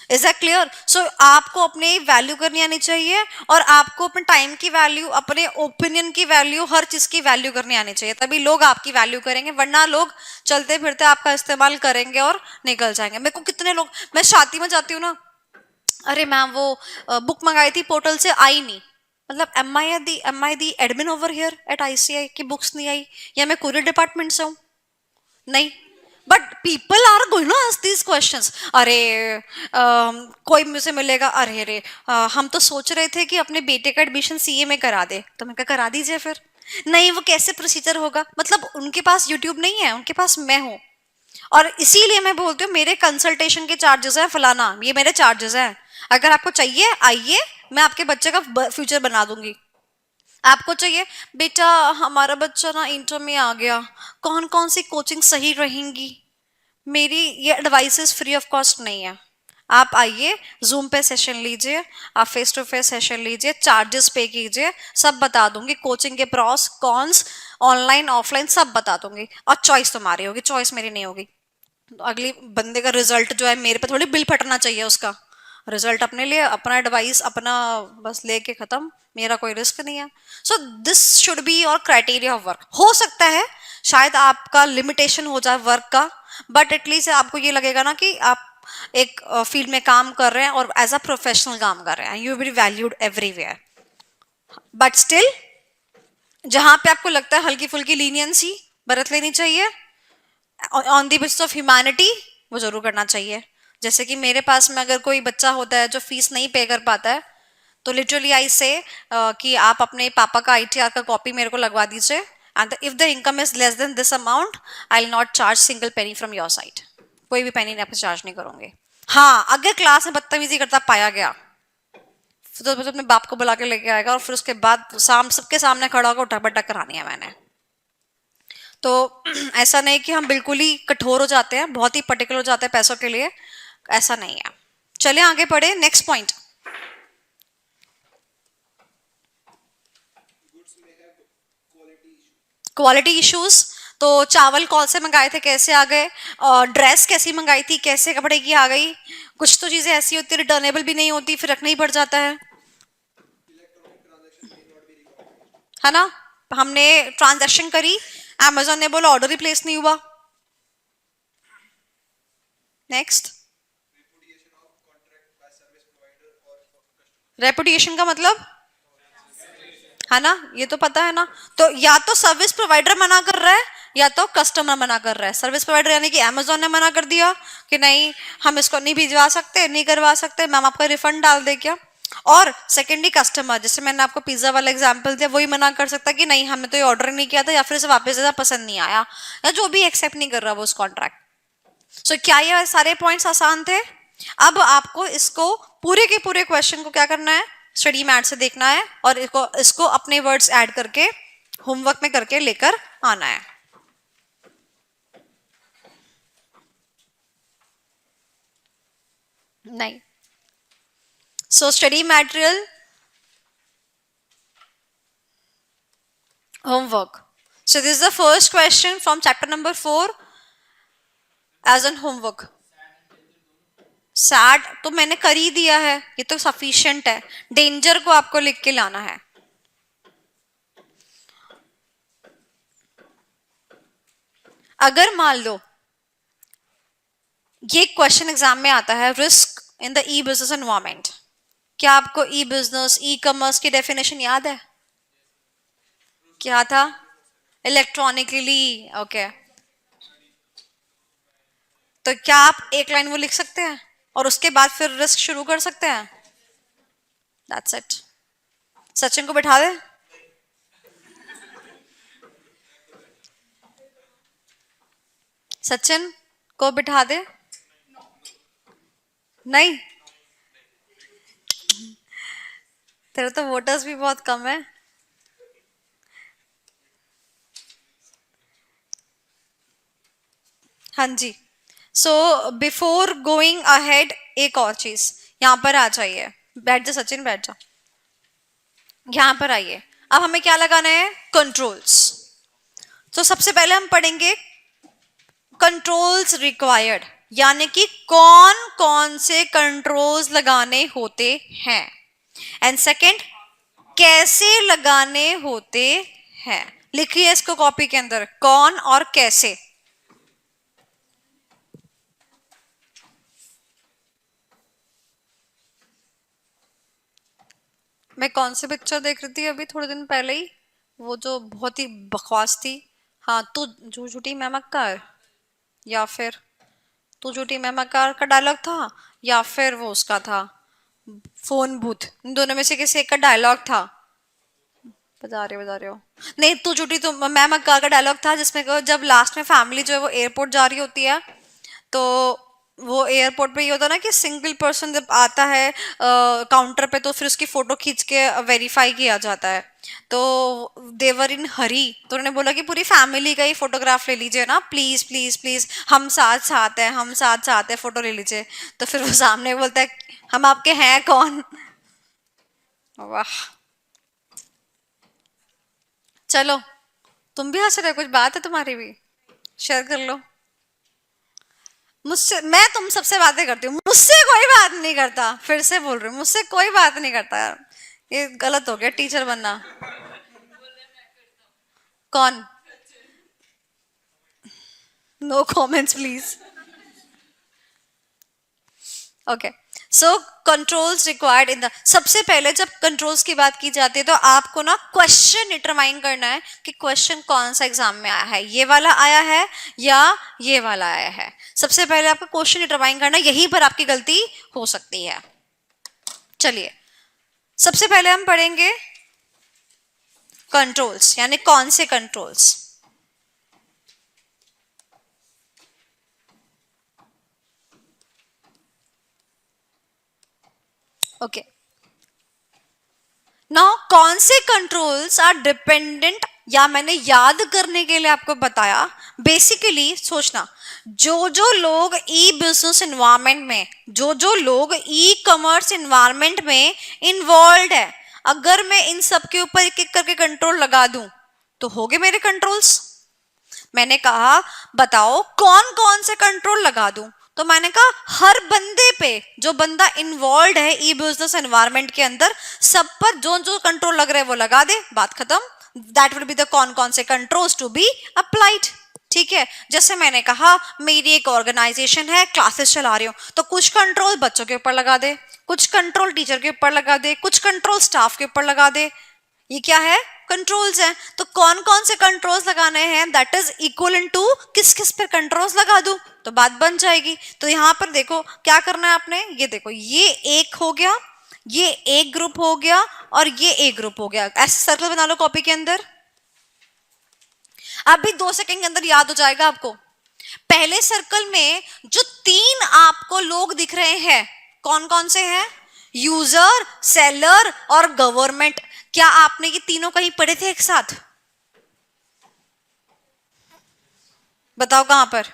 Is that clear? So आपको अपनी वैल्यू करनी आनी चाहिए, और आपको अपने टाइम की वैल्यू, अपने ओपिनियन की वैल्यू, हर चीज की वैल्यू करनी आनी चाहिए, तभी लोग आपकी वैल्यू करेंगे, वरना लोग चलते फिरते आपका इस्तेमाल करेंगे और निकल जाएंगे। मेरे को कितने लोग, मैं शादी में जाती हूँ ना, अरे मैम वो बुक मंगाई थी पोर्टल से, आई नहीं, मतलब am I the admin over here at ICI की बुक्स नहीं आई, या मैं कुरियर डिपार्टमेंट से हूँ? नहीं। But people are going to ask these questions. अरे कोई मुझे मिलेगा, अरे अरे हम तो सोच रहे थे कि अपने बेटे का एडमिशन CA में करा दे, तो मैं करा दीजिए फिर। नहीं वो कैसे प्रोसीजर होगा, मतलब उनके पास यूट्यूब नहीं है, उनके पास मैं हूँ। और इसीलिए मैं बोलती हूँ मेरे कंसल्टेशन के चार्जेस है फलाना, ये मेरे चार्जेस है, अगर आपको चाहिए आइए, मैं आपके बच्चे का फ्यूचर बना दूंगी। आपको चाहिए बेटा हमारा बच्चा ना इंटर में आ गया, कौन कौन सी कोचिंग सही रहेंगी, मेरी ये एडवाइसेस फ्री ऑफ कॉस्ट नहीं है। आप आइए, जूम पे सेशन लीजिए, आप फेस टू फेस सेशन लीजिए, चार्जेस पे कीजिए, सब बता दूंगी, कोचिंग के प्रॉस कॉन्स, ऑनलाइन ऑफलाइन सब बता दूंगी, और चॉइस तुम्हारी होगी, चॉइस मेरी नहीं होगी। तो अगली बंदे का रिजल्ट जो है मेरे पे थोड़ी बिल फटना चाहिए उसका, रिजल्ट अपने लिए, अपना एडवाइस अपना बस लेके खत्म, मेरा कोई रिस्क नहीं है. So this should be your criteria of work. हो सकता है शायद आपका लिमिटेशन हो जाए वर्क का, बट एटलीस्ट आपको ये लगेगा ना कि आप एक फील्ड में काम कर रहे हैं और एज अ प्रोफेशनल काम कर रहे हैं, you will be valued everywhere. But still जहां पे आपको लगता है हल्की फुल्की लीनियंसी बरत लेनी चाहिए on the basis of humanity, वो जरूर करना चाहिए. जैसे कि मेरे पास में अगर कोई बच्चा होता है जो फीस नहीं पे कर पाता है, तो लिटरली आई से कि आप अपने पापा का आईटीआर का कॉपी मेरे को लगवा दीजिए, and if the income is less than this amount I will not charge single penny from your side. कोई भी पेनी आपसे चार्ज नहीं करूंगे. हाँ, अगर क्लास में बदतमीजी करता पाया गया तो अपने बाप को बुला के लेके आएगा और फिर उसके बाद सबके सामने खड़ा होकर उठा पटक करानी है मैंने. तो ऐसा नहीं कि हम बिल्कुल ही कठोर हो जाते हैं, बहुत ही पर्टिकुलर हो जाते हैं पैसों के लिए, ऐसा नहीं है. चलिए आगे बढ़े. Next point, quality issues. तो चावल कौन से मंगाए थे, कैसे आ गए, और ड्रेस कैसी मंगाई थी, कैसे कपड़े की आ गई. कुछ तो चीजें ऐसी होती है रिटर्नेबल भी नहीं होती, फिर रखना ही पड़ जाता है ना. हमने ट्रांजैक्शन करी, अमेजोन ने बोला ऑर्डर ही प्लेस नहीं हुआ. नेक्स्ट, रेपुटेशन का मतलब है ना, ये तो पता है ना. तो या तो सर्विस प्रोवाइडर मना कर रहा है या तो कस्टमर मना कर रहा है. सर्विस प्रोवाइडर यानी कि अमेजोन ने मना कर दिया कि नहीं हम इसको नहीं भिजवा सकते, नहीं करवा सकते, मैम आपका रिफंड डाल दे क्या. और सेकेंडली कस्टमर, जैसे मैंने आपको पिज्जा वाला एग्जांपल दिया, वही मना कर सकता कि नहीं हमें तो ये ऑर्डर नहीं किया था, या फिर इसे वापस ज्यादा पसंद नहीं आया, या जो भी एक्सेप्ट नहीं कर रहा वो उस कॉन्ट्रैक्ट. सो क्या ये सारे पॉइंट्स आसान थे. अब आपको इसको पूरे के पूरे क्वेश्चन को क्या करना है, स्टडी मैट से देखना है और इसको अपने वर्ड्स ऐड करके होमवर्क में करके लेकर आना है. नहीं, so study material, homework. So this is the first question from chapter number 4 as an homework. Sad तो मैंने कर ही दिया है, ये तो सफिशिएंट है. डेंजर को आपको लिख के लाना है. अगर मान लो ये क्वेश्चन एग्जाम में आता है, risk in the e business environment, क्या आपको ई बिजनेस ई कॉमर्स की डेफिनेशन याद है? क्या था? इलेक्ट्रॉनिकली. ओके, तो क्या आप एक लाइन वो लिख सकते हैं और उसके बाद फिर रिस्क शुरू कर सकते हैं? That's it. सचिन को बिठा दे. सचिन को बिठा दे. नहीं, तेरे तो वोटर्स भी बहुत कम है. हाँ जी. सो बिफोर गोइंग अहेड एक और चीज, यहाँ पर आ जाइए, बैठ जा सचिन, बैठ जा. यहाँ पर आइए. अब हमें क्या लगाना है? कंट्रोल्स. तो सबसे पहले हम पढ़ेंगे कंट्रोल्स रिक्वायर्ड, यानी कि कौन कौन से कंट्रोल्स लगाने होते हैं, एंड सेकंड कैसे लगाने होते हैं. लिखिए इसको कॉपी के अंदर, कौन और कैसे. मैं कौन सी पिक्चर देख रही थी अभी थोड़े दिन पहले ही, वो जो बहुत ही बकवास थी. हाँ, तू झूठी मैं मक्कार, या फिर तू झूठी मैं मक्कार का डायलॉग था, या फिर वो उसका था फोन बूथ. इन दोनों में से किसी एक का डायलॉग था. बता रहे हो. नहीं, तू झूठी तो मैं मक्कार का डायलॉग था, जिसमें जब लास्ट में फैमिली जो है वो एयरपोर्ट जा रही होती है, तो वो एयरपोर्ट पे ये होता है ना कि सिंगल पर्सन जब आता है काउंटर पे, तो फिर उसकी फोटो खींच के वेरीफाई किया जाता है. तो देवर इन हरी, तो उन्होंने बोला कि पूरी फैमिली का ही फोटोग्राफ ले लीजिए ना, प्लीज प्लीज प्लीज, हम साथ साथ हैं, हम साथ साथ हैं, फोटो ले लीजिए. तो फिर वो सामने बोलता है हम आपके हैं कौन. वाह. चलो, तुम भी हंस रहे हो, कुछ बात है तुम्हारी भी, शेयर कर लो. मुझसे, मैं तुम सबसे बातें करती हूँ, मुझसे कोई बात नहीं करता, फिर से बोल रही हूँ, मुझसे कोई बात नहीं करता यार, ये गलत हो गया टीचर बनना। कौन? No comments please. Okay, so controls required in the, सबसे पहले जब कंट्रोल्स की बात की जाती है तो आपको ना क्वेश्चन डिटरमाइन करना है कि क्वेश्चन कौन सा एग्जाम में आया है, ये वाला आया है या ये वाला आया है। सबसे पहले आपको क्वेश्चन डिटरमाइन करना, यहीं पर आपकी गलती हो सकती है। चलिए, सबसे पहले हम पढ़ेंगे कंट्रोल्स, यानी कौन से कंट्रोल्स। ओके, नाउ कौन से कंट्रोल्स आर डिपेंडेंट, या मैंने याद करने के लिए आपको बताया। बेसिकली सोचना, जो लोग ई बिजनेस इन्वायरमेंट में, जो लोग ई कॉमर्स इन्वायरमेंट में इन्वॉल्व है, अगर मैं इन सब के ऊपर एक एक करके कंट्रोल लगा दूं तो हो गए मेरे कंट्रोल्स। मैंने कहा बताओ कौन कौन से कंट्रोल लगा दूं, तो मैंने कहा हर बंदे पे, जो बंदा इन्वॉल्व है ई बिजनेस एनवायरनमेंट के अंदर, सब पर जो जो कंट्रोल लग रहा है वो लगा दे, बात खत्म। दैट विल बी द कौन कौन से कंट्रोल्स टू बी अप्लाइड। ठीक है, जैसे मैंने कहा मेरी एक ऑर्गेनाइजेशन है, क्लासेस चला रही हूँ, तो कुछ कंट्रोल बच्चों के ऊपर लगा दे, कुछ कंट्रोल टीचर के ऊपर लगा दे, कुछ कंट्रोल स्टाफ के ऊपर लगा दे। ये क्या है? कंट्रोल्स हैं। तो कौन कौन से कंट्रोल्स लगाने हैं, दैट इज इक्वल टू किस किस पर कंट्रोल्स लगा दूं, तो बात बन जाएगी। तो यहां पर देखो क्या करना है आपने, ये देखो, ये एक हो गया, ये एक ग्रुप हो गया, और ये एक ग्रुप हो गया। ऐसे सर्कल बना लो कॉपी के अंदर। अभी 2 सेकंड के अंदर याद हो जाएगा आपको। पहले सर्कल में जो 3 आपको लोग दिख रहे हैं, कौन कौन से हैं? यूजर, सेलर और गवर्नमेंट। क्या आपने ये तीनों कहीं पढ़े थे एक साथ? बताओ कहां पर?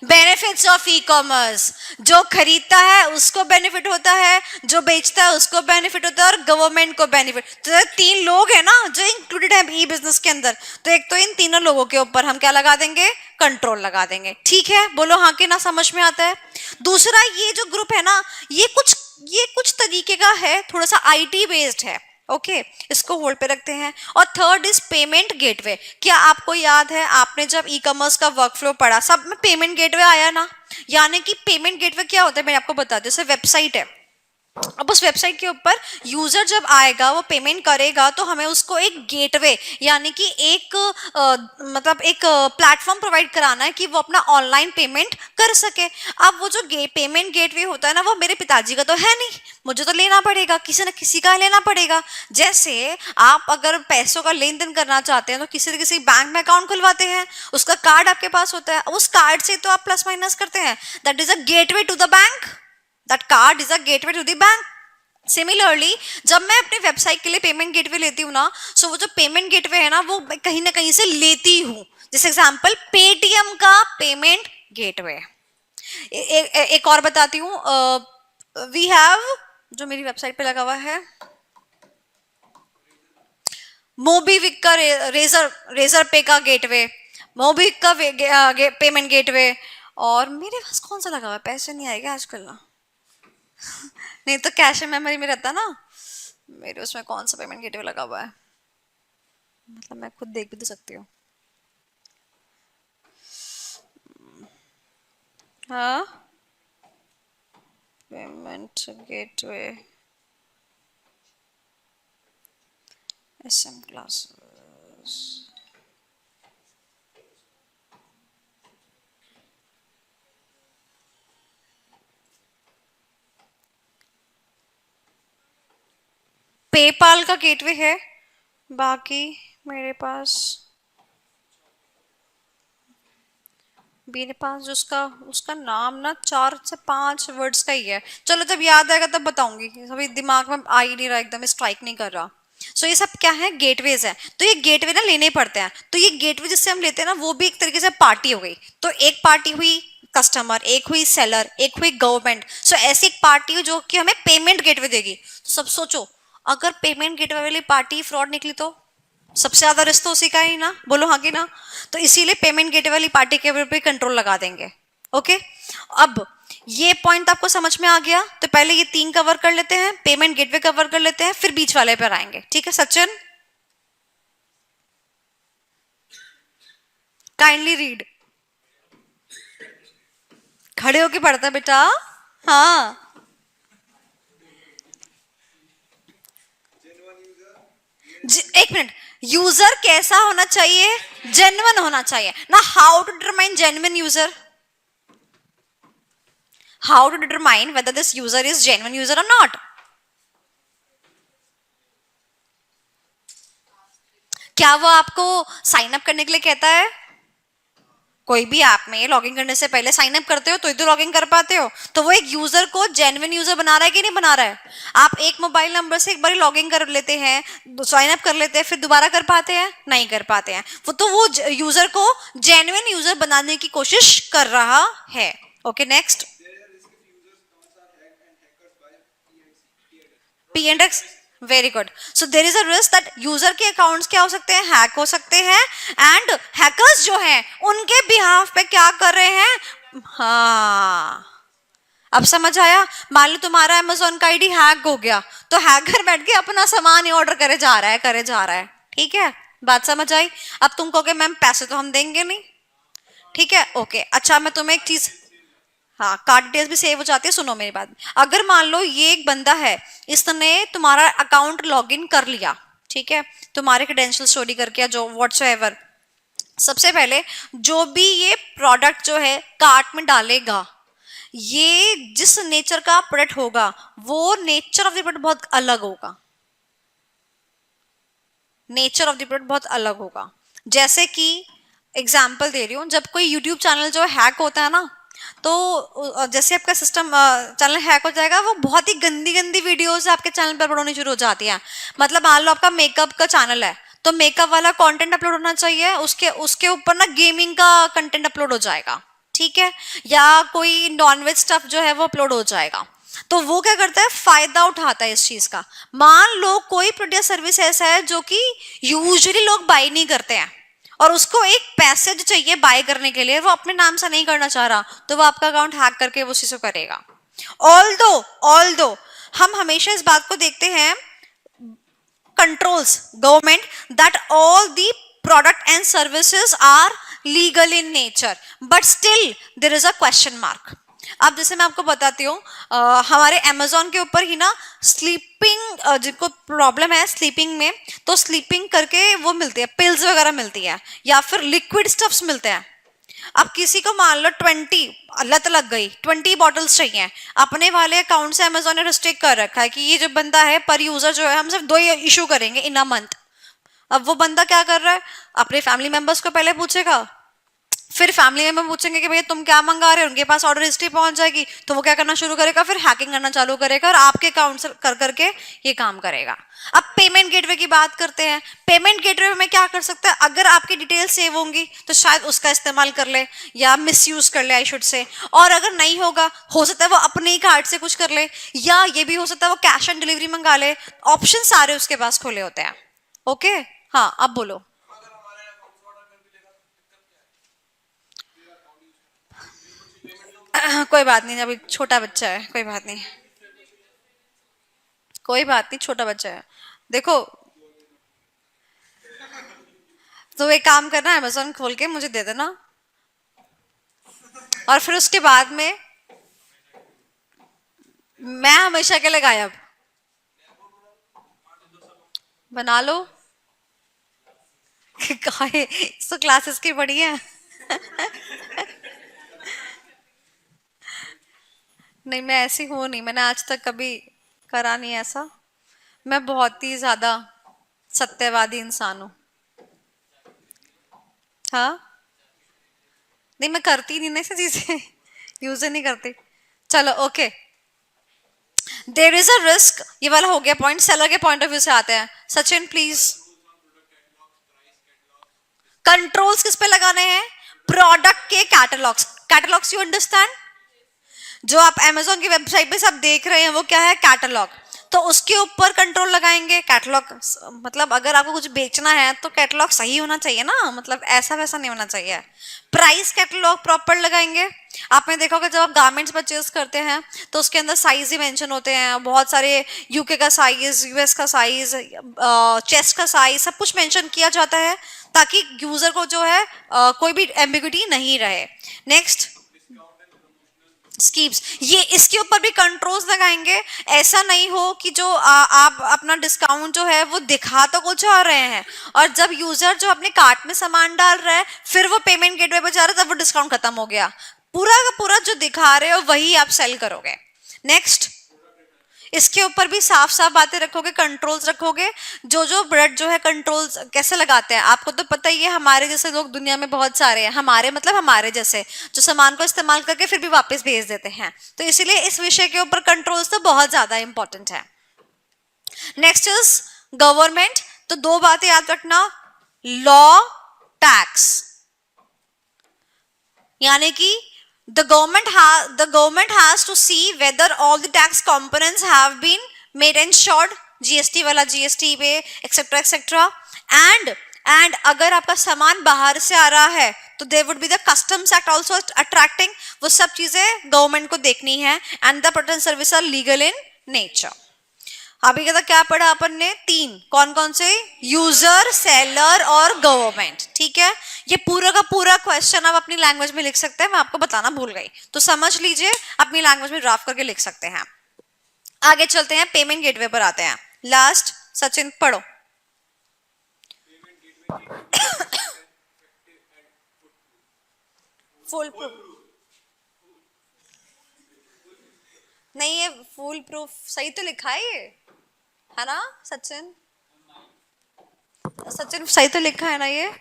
Benefits of e commerce. जो खरीदता है उसको बेनिफिट होता है, जो बेचता है उसको बेनिफिट होता है, और गवर्नमेंट को बेनिफिट। तो 3 लोग हैं ना जो इंक्लूडेड है ई बिजनेस के अंदर, तो एक तो इन तीनों लोगों के ऊपर हम क्या लगा देंगे? कंट्रोल लगा देंगे। ठीक है, बोलो हाँ कि ना, समझ में आता है? दूसरा, ये जो ग्रुप है ना, ये कुछ तरीके का है, थोड़ा सा आईटी बेस्ड है। ओके, इसको होल्ड पे रखते हैं। और थर्ड इज पेमेंट गेटवे। क्या आपको याद है, आपने जब ई कॉमर्स का वर्कफ्लो पढ़ा, सब में पेमेंट गेटवे आया ना? यानी कि पेमेंट गेटवे क्या होता है, मैं आपको बता दूं, जैसे वेबसाइट है, अब उस वेबसाइट के ऊपर यूजर जब आएगा, वो पेमेंट करेगा, तो हमें उसको एक गेटवे, यानी कि एक मतलब एक प्लेटफॉर्म प्रोवाइड कराना है कि वो अपना ऑनलाइन पेमेंट कर सके। अब वो जो पेमेंट गेटवे होता है ना, वो मेरे पिताजी का तो है नहीं, मुझे तो लेना पड़ेगा, किसी न किसी का लेना पड़ेगा। जैसे आप अगर पैसों का लेन देन करना चाहते हैं तो किसी न किसी बैंक में अकाउंट खुलवाते हैं, उसका कार्ड आपके पास होता है, उस कार्ड से तो आप प्लस माइनस करते हैं। That is a gateway to the bank, that card is a gateway to the bank. Similarly जब मैं अपनी वेबसाइट के लिए पेमेंट गेटवे लेती हूँ ना, सो वो जो पेमेंट गेटवे है ना, वो मैं कहीं ना कहीं से लेती हूँ। जैसे एग्जांपल पेटीएम का पेमेंट गेटवे। एक और बताती हूँ, वी हैव, जो मेरी वेबसाइट पे लगा हुआ है, मोबीविक का रेजर पे का गेटवे, मोबीविक का पेमेंट गेटवे। और मेरे पास कौन सा लगा हुआ है, पैसे नहीं आएगा आजकल ना, नहीं तो कैश मेमोरी में रहता ना, मेरे उसमें कौन सा पेमेंट गेटवे लगा हुआ है, मतलब मैं खुद देख भी तो सकती हूँ। हाँ, payment gateway, SM classes, PayPal का गेटवे है। बाकी मेरे पास उसका उसका नाम ना 4 से 5 वर्ड्स का ही है। चलो जब याद आएगा तब बताऊंगी, अभी दिमाग में आ ही नहीं रहा, एकदम स्ट्राइक नहीं कर रहा। सो ये सब क्या है? गेटवेज है। तो ये गेटवे ना लेने पड़ते हैं। तो ये गेटवे जिससे हम लेते हैं ना, वो भी एक तरीके से पार्टी हो गई। तो एक पार्टी हुई कस्टमर, एक हुई सेलर, एक हुई गवर्नमेंट। सो ऐसी एक पार्टी हो जो कि हमें पेमेंट गेटवे देगी। तो सब सोचो, अगर पेमेंट गेटवे वाली पार्टी फ्रॉड निकली तो सबसे ज्यादा रिस्क तो उसी का ही ना, बोलो हाँ कि ना? तो इसीलिए पेमेंट गेटवे वाली पार्टी के ऊपर भी कंट्रोल लगा देंगे। ओके अब ये पॉइंट आपको समझ में आ गया, तो पहले ये 3 कवर कर लेते हैं, पेमेंट गेटवे कवर कर लेते हैं, फिर बीच वाले पर आएंगे, ठीक है सचिन? काइंडली रीड, खड़े होके पढ़ता बेटा। हाँ, एक मिनट, यूजर कैसा होना चाहिए? जेन्युइन होना चाहिए ना। How to determine genuine user? How to determine whether this user is genuine user और नॉट? क्या वो आपको साइन अप करने के लिए कहता है? कोई भी ऐप में लॉगिन करने से पहले साइन अप करते हो तो ही तो लॉगिन कर पाते हो। तो वो एक यूजर को जेन्युइन यूजर बना रहा है कि नहीं बना रहा है? आप एक मोबाइल नंबर से एक बार लॉगिन कर लेते हैं, साइन अप कर लेते हैं, फिर दोबारा कर पाते हैं? नहीं कर पाते हैं। वो यूजर को जेन्युइन यूजर बनाने की कोशिश कर रहा है। Okay next, P and x, very good. So there is a risk that user के अकाउंट्स क्या हो सकते हैं? हैक हो सकते हैं, एंड हैकर्स जो हैं उनके बिहाफ पे क्या कर रहे हैं? हाँ, अब समझ आया? मान लो तुम्हारा अमेजोन का आईडी हैक हो गया, तो हैकर बैठ के अपना सामान ही ऑर्डर करे जा रहा है, करे जा रहा है, ठीक है? बात समझ आई? अब तुम कहोगे मैम पैसे तो हम देंगे नहीं, ठीक है ओके। अच्छा मैं तुम्हें एक चीज, हाँ कार्ड डिटेल्स भी सेव हो जाती है। सुनो मेरी बात, अगर मान लो ये एक बंदा है, इसने तुम्हारा अकाउंट लॉगिन कर लिया, ठीक है, तुम्हारे क्रेडेंशियल स्टोरी करके या जो व्हाट्सएवर, सबसे पहले जो भी ये प्रोडक्ट जो है कार्ट में डालेगा, ये जिस नेचर का प्रोडक्ट होगा वो नेचर ऑफ द प्रोडक्ट बहुत अलग होगा। नेचर ऑफ द प्रोडक्ट बहुत अलग होगा। जैसे कि एग्जाम्पल दे रही हूँ, जब कोई यूट्यूब चैनल जो हैक होता है ना, तो जैसे आपका सिस्टम चैनल हैक हो जाएगा, वो बहुत ही गंदी गंदी वीडियोस आपके चैनल पर अपलोड होनी शुरू हो जाती है। मतलब मान लो आपका मेकअप का चैनल है, तो मेकअप वाला कंटेंट अपलोड होना चाहिए, उसके उसके ऊपर ना गेमिंग का कंटेंट अपलोड हो जाएगा, ठीक है? या कोई नॉनवेज स्टफ जो है वो अपलोड हो जाएगा। तो वो क्या करता है? फायदा उठाता है इस चीज का। मान लो कोई प्रोडक्ट सर्विस ऐसा है जो कि यूजुअली लोग बाय नहीं करते हैं, और उसको एक पैसे जो चाहिए बाय करने के लिए, वो अपने नाम से नहीं करना चाह रहा, तो वो आपका अकाउंट हैक करके वो उसी से करेगा। ऑल दो हम हमेशा इस बात को देखते हैं, controls government that all the product and services are legal in nature, but still there is a question mark. अब जैसे मैं आपको बताती हूँ, हमारे अमेजोन के ऊपर ही ना स्लीपिंग, जिनको प्रॉब्लम है स्लीपिंग में, तो स्लीपिंग करके वो मिलती है, पिल्स वगैरह मिलती है, या फिर लिक्विड स्टफ्स मिलते हैं। अब किसी को मान लो 20 लत लग गई, 20 बॉटल्स चाहिए, अपने वाले अकाउंट से अमेजोन ने रिस्ट्रिक्ट कर रखा है कि ये जो बंदा है पर यूजर जो है हम सिर्फ 2 इशू करेंगे इन अ मंथ। अब वो बंदा क्या कर रहा है? अपने फैमिली मेंबर्स को पहले पूछेगा, फिर फैमिली मेंबर पूछेंगे कि भैया तुम क्या मंगा रहे हो, उनके पास ऑर्डर हिस्ट्री पहुंच जाएगी, तो वो क्या करना शुरू करेगा? फिर हैकिंग करना चालू करेगा और आपके अकाउंट से कर करके ये काम करेगा। अब पेमेंट गेटवे की बात करते हैं। पेमेंट गेटवे में क्या कर सकता है? अगर आपकी डिटेल सेव होंगी तो शायद उसका इस्तेमाल कर ले या मिसयूज कर ले, आई शुड से। और अगर नहीं होगा, हो सकता है वो अपने ही कार्ड से कुछ कर ले, या ये भी हो सकता है वो कैश ऑन डिलीवरी मंगा ले। ऑप्शन सारे उसके पास खुले होते हैं। ओके, हाँ अब बोलो। कोई बात नहीं, अभी छोटा बच्चा है, कोई बात नहीं, कोई बात नहीं, छोटा बच्चा है। देखो, तो एक काम करना, अमेजोन खोल के मुझे दे देना, और फिर उसके बाद में मैं हमेशा के लिए गायब। बना लो। तो क्लासेस की पढ़ी है। नहीं मैं ऐसी हूँ नहीं, मैंने आज तक कभी करा नहीं ऐसा। मैं बहुत ही ज्यादा सत्यवादी इंसान हूँ। हाँ, नहीं मैं करती नहीं ना ऐसी चीजें। यूज नहीं करती। चलो okay, there is a risk, ये वाला हो गया पॉइंट। सेलर के पॉइंट ऑफ व्यू से आते हैं। सचिन प्लीज। कंट्रोल्स किस पे लगाने हैं? प्रोडक्ट के कैटलॉग्स। Catalogues you understand? जो आप अमेजोन की वेबसाइट पे सब देख रहे हैं वो क्या है? कैटलॉग। तो उसके ऊपर कंट्रोल लगाएंगे। कैटलॉग मतलब अगर आपको कुछ बेचना है तो कैटलॉग सही होना चाहिए ना, मतलब ऐसा वैसा नहीं होना चाहिए। प्राइस कैटलॉग प्रॉपर लगाएंगे। आपने देखा होगा जब आप गारमेंट्स परचेज करते हैं तो उसके अंदर साइज ही मेंशन होते हैं, बहुत सारे यूके का साइज, यूएस का साइज, चेस्ट का साइज, सब कुछ मेंशन किया जाता है ताकि यूजर को जो है कोई भी एम्बिग्यूटी नहीं रहे। नेक्स्ट स्कीम्स, ये इसके ऊपर भी कंट्रोल्स लगाएंगे। ऐसा नहीं हो कि जो आप अपना डिस्काउंट जो है वो दिखा तो कुछ और रहे हैं और जब यूजर जो अपने कार्ट में सामान डाल रहा है फिर वो पेमेंट गेटवे पे जा रहा है तब वो डिस्काउंट खत्म हो गया। पूरा का पूरा जो दिखा रहे हो वही आप सेल करोगे। नेक्स्ट, इसके ऊपर भी साफ साफ बातें रखोगे, कंट्रोल्स रखोगे। जो ब्रेड जो है कंट्रोल्स कैसे लगाते हैं आपको तो पता ही है। हमारे जैसे लोग दुनिया में बहुत सारे हैं, हमारे मतलब हमारे जैसे जो सामान को इस्तेमाल करके फिर भी वापस भेज देते हैं, तो इसीलिए इस विषय के ऊपर कंट्रोल्स तो बहुत ज्यादा इंपॉर्टेंट है। Next is government. तो दो बातें याद रखना, लॉ, टैक्स, यानी कि the government has to see whether all the tax components have been made and assured, GST वाला जीएसटी पे एक्सेट्रा एक्सेट्रा। एंड अगर आपका सामान बाहर से आ रहा है तो there would be the customs act also attracting, वो सब चीजें गवर्नमेंट को देखनी है। And the product service are legal in nature. अभी कहता क्या पढ़ा अपन ने, तीन, कौन कौन से, यूजर, सेलर और गवर्नमेंट। ठीक है, ये पूरा का पूरा क्वेश्चन आप अपनी लैंग्वेज में लिख सकते हैं, मैं आपको बताना भूल गई तो समझ लीजिए, अपनी लैंग्वेज में ड्राफ्ट करके लिख सकते हैं। आगे चलते हैं, पेमेंट गेटवे पर आते हैं। लास्ट, सचिन पढ़ो। फुल प्रूफ नहीं, ये फुल प्रूफ सही तो लिखा है ना सचिन? सचिन सही तो लिखा है ना ये?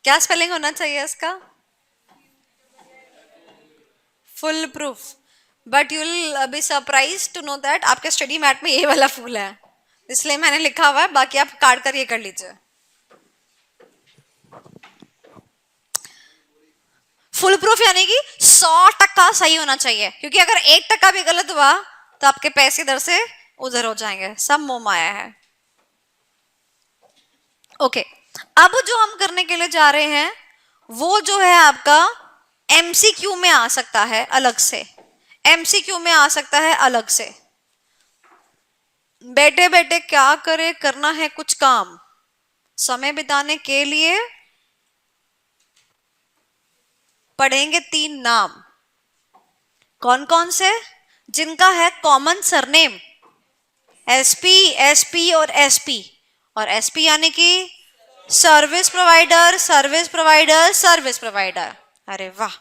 क्या स्पेलिंग होना चाहिए इसका? Full proof. But you will be surprise to know that आपके स्टडी मैट में ये वाला फूल है, इसलिए मैंने लिखा हुआ है, बाकी आप काट कर ये कर लीजिए। फुल प्रूफ यानी कि 100% सही होना चाहिए, क्योंकि अगर 1% भी गलत हुआ तो आपके पैसे इधर से उधर हो जाएंगे, सब मोह माया है। ओके, अब जो हम करने के लिए जा रहे हैं वो जो है आपका एमसीक्यू में आ सकता है अलग से, एमसीक्यू में आ सकता है अलग से। बैठे बैठे क्या करे, करना है कुछ काम, समय बिताने के लिए पढ़ेंगे 3 नाम। कौन कौन से? जिनका है कॉमन सरनेम, एसपी, एसपी और एसपी। और एसपी यानी कि service provider, service provider, service provider. अरे वाह,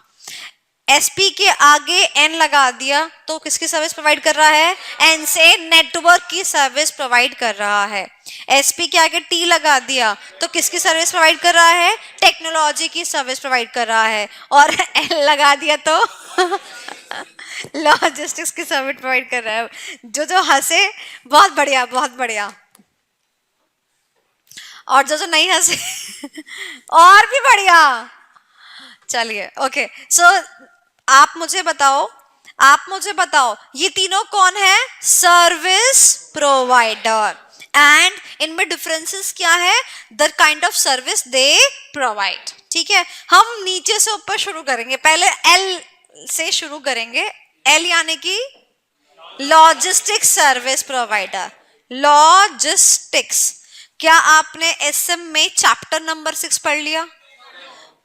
एसपी के आगे एन लगा दिया तो किसकी सर्विस प्रोवाइड कर रहा है? एन से नेटवर्क की सर्विस प्रोवाइड कर रहा है। एसपी के आगे टी लगा दिया तो किसकी सर्विस प्रोवाइड कर रहा है? टेक्नोलॉजी की सर्विस प्रोवाइड कर रहा है। और एल लगा दिया तो लॉजिस्टिक्स की सर्विस प्रोवाइड कर रहा है। जो हंसे बहुत बढ़िया, बहुत बढ़िया। और जो नहीं हंसे और भी बढ़िया। चलिए ओके, सो आप मुझे बताओ ये तीनों कौन है? Service provider. एंड इनमें डिफरेंसेस क्या है? The kind of service they provide. ठीक है, हम नीचे से ऊपर शुरू करेंगे, पहले एल से शुरू करेंगे। एल यानी कि लॉजिस्टिक्स सर्विस प्रोवाइडर, लॉजिस्टिक्स। क्या आपने एसएम में चैप्टर नंबर 6 पढ़ लिया?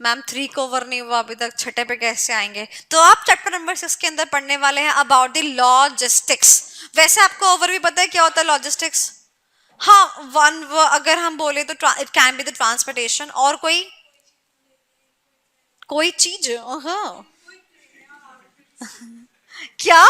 मैम 3 कवर नहीं हुआ अभी तक, छठे पे कैसे आएंगे? तो आप चैप्टर नंबर 6 के अंदर पढ़ने वाले हैं अबाउट द लॉजिस्टिक्स। वैसे आपको ओवर भी पता है क्या होता है लॉजिस्टिक्स? हाँ, वन अगर हम बोले तो it can be the transportation. और कोई चीज। हाँ क्या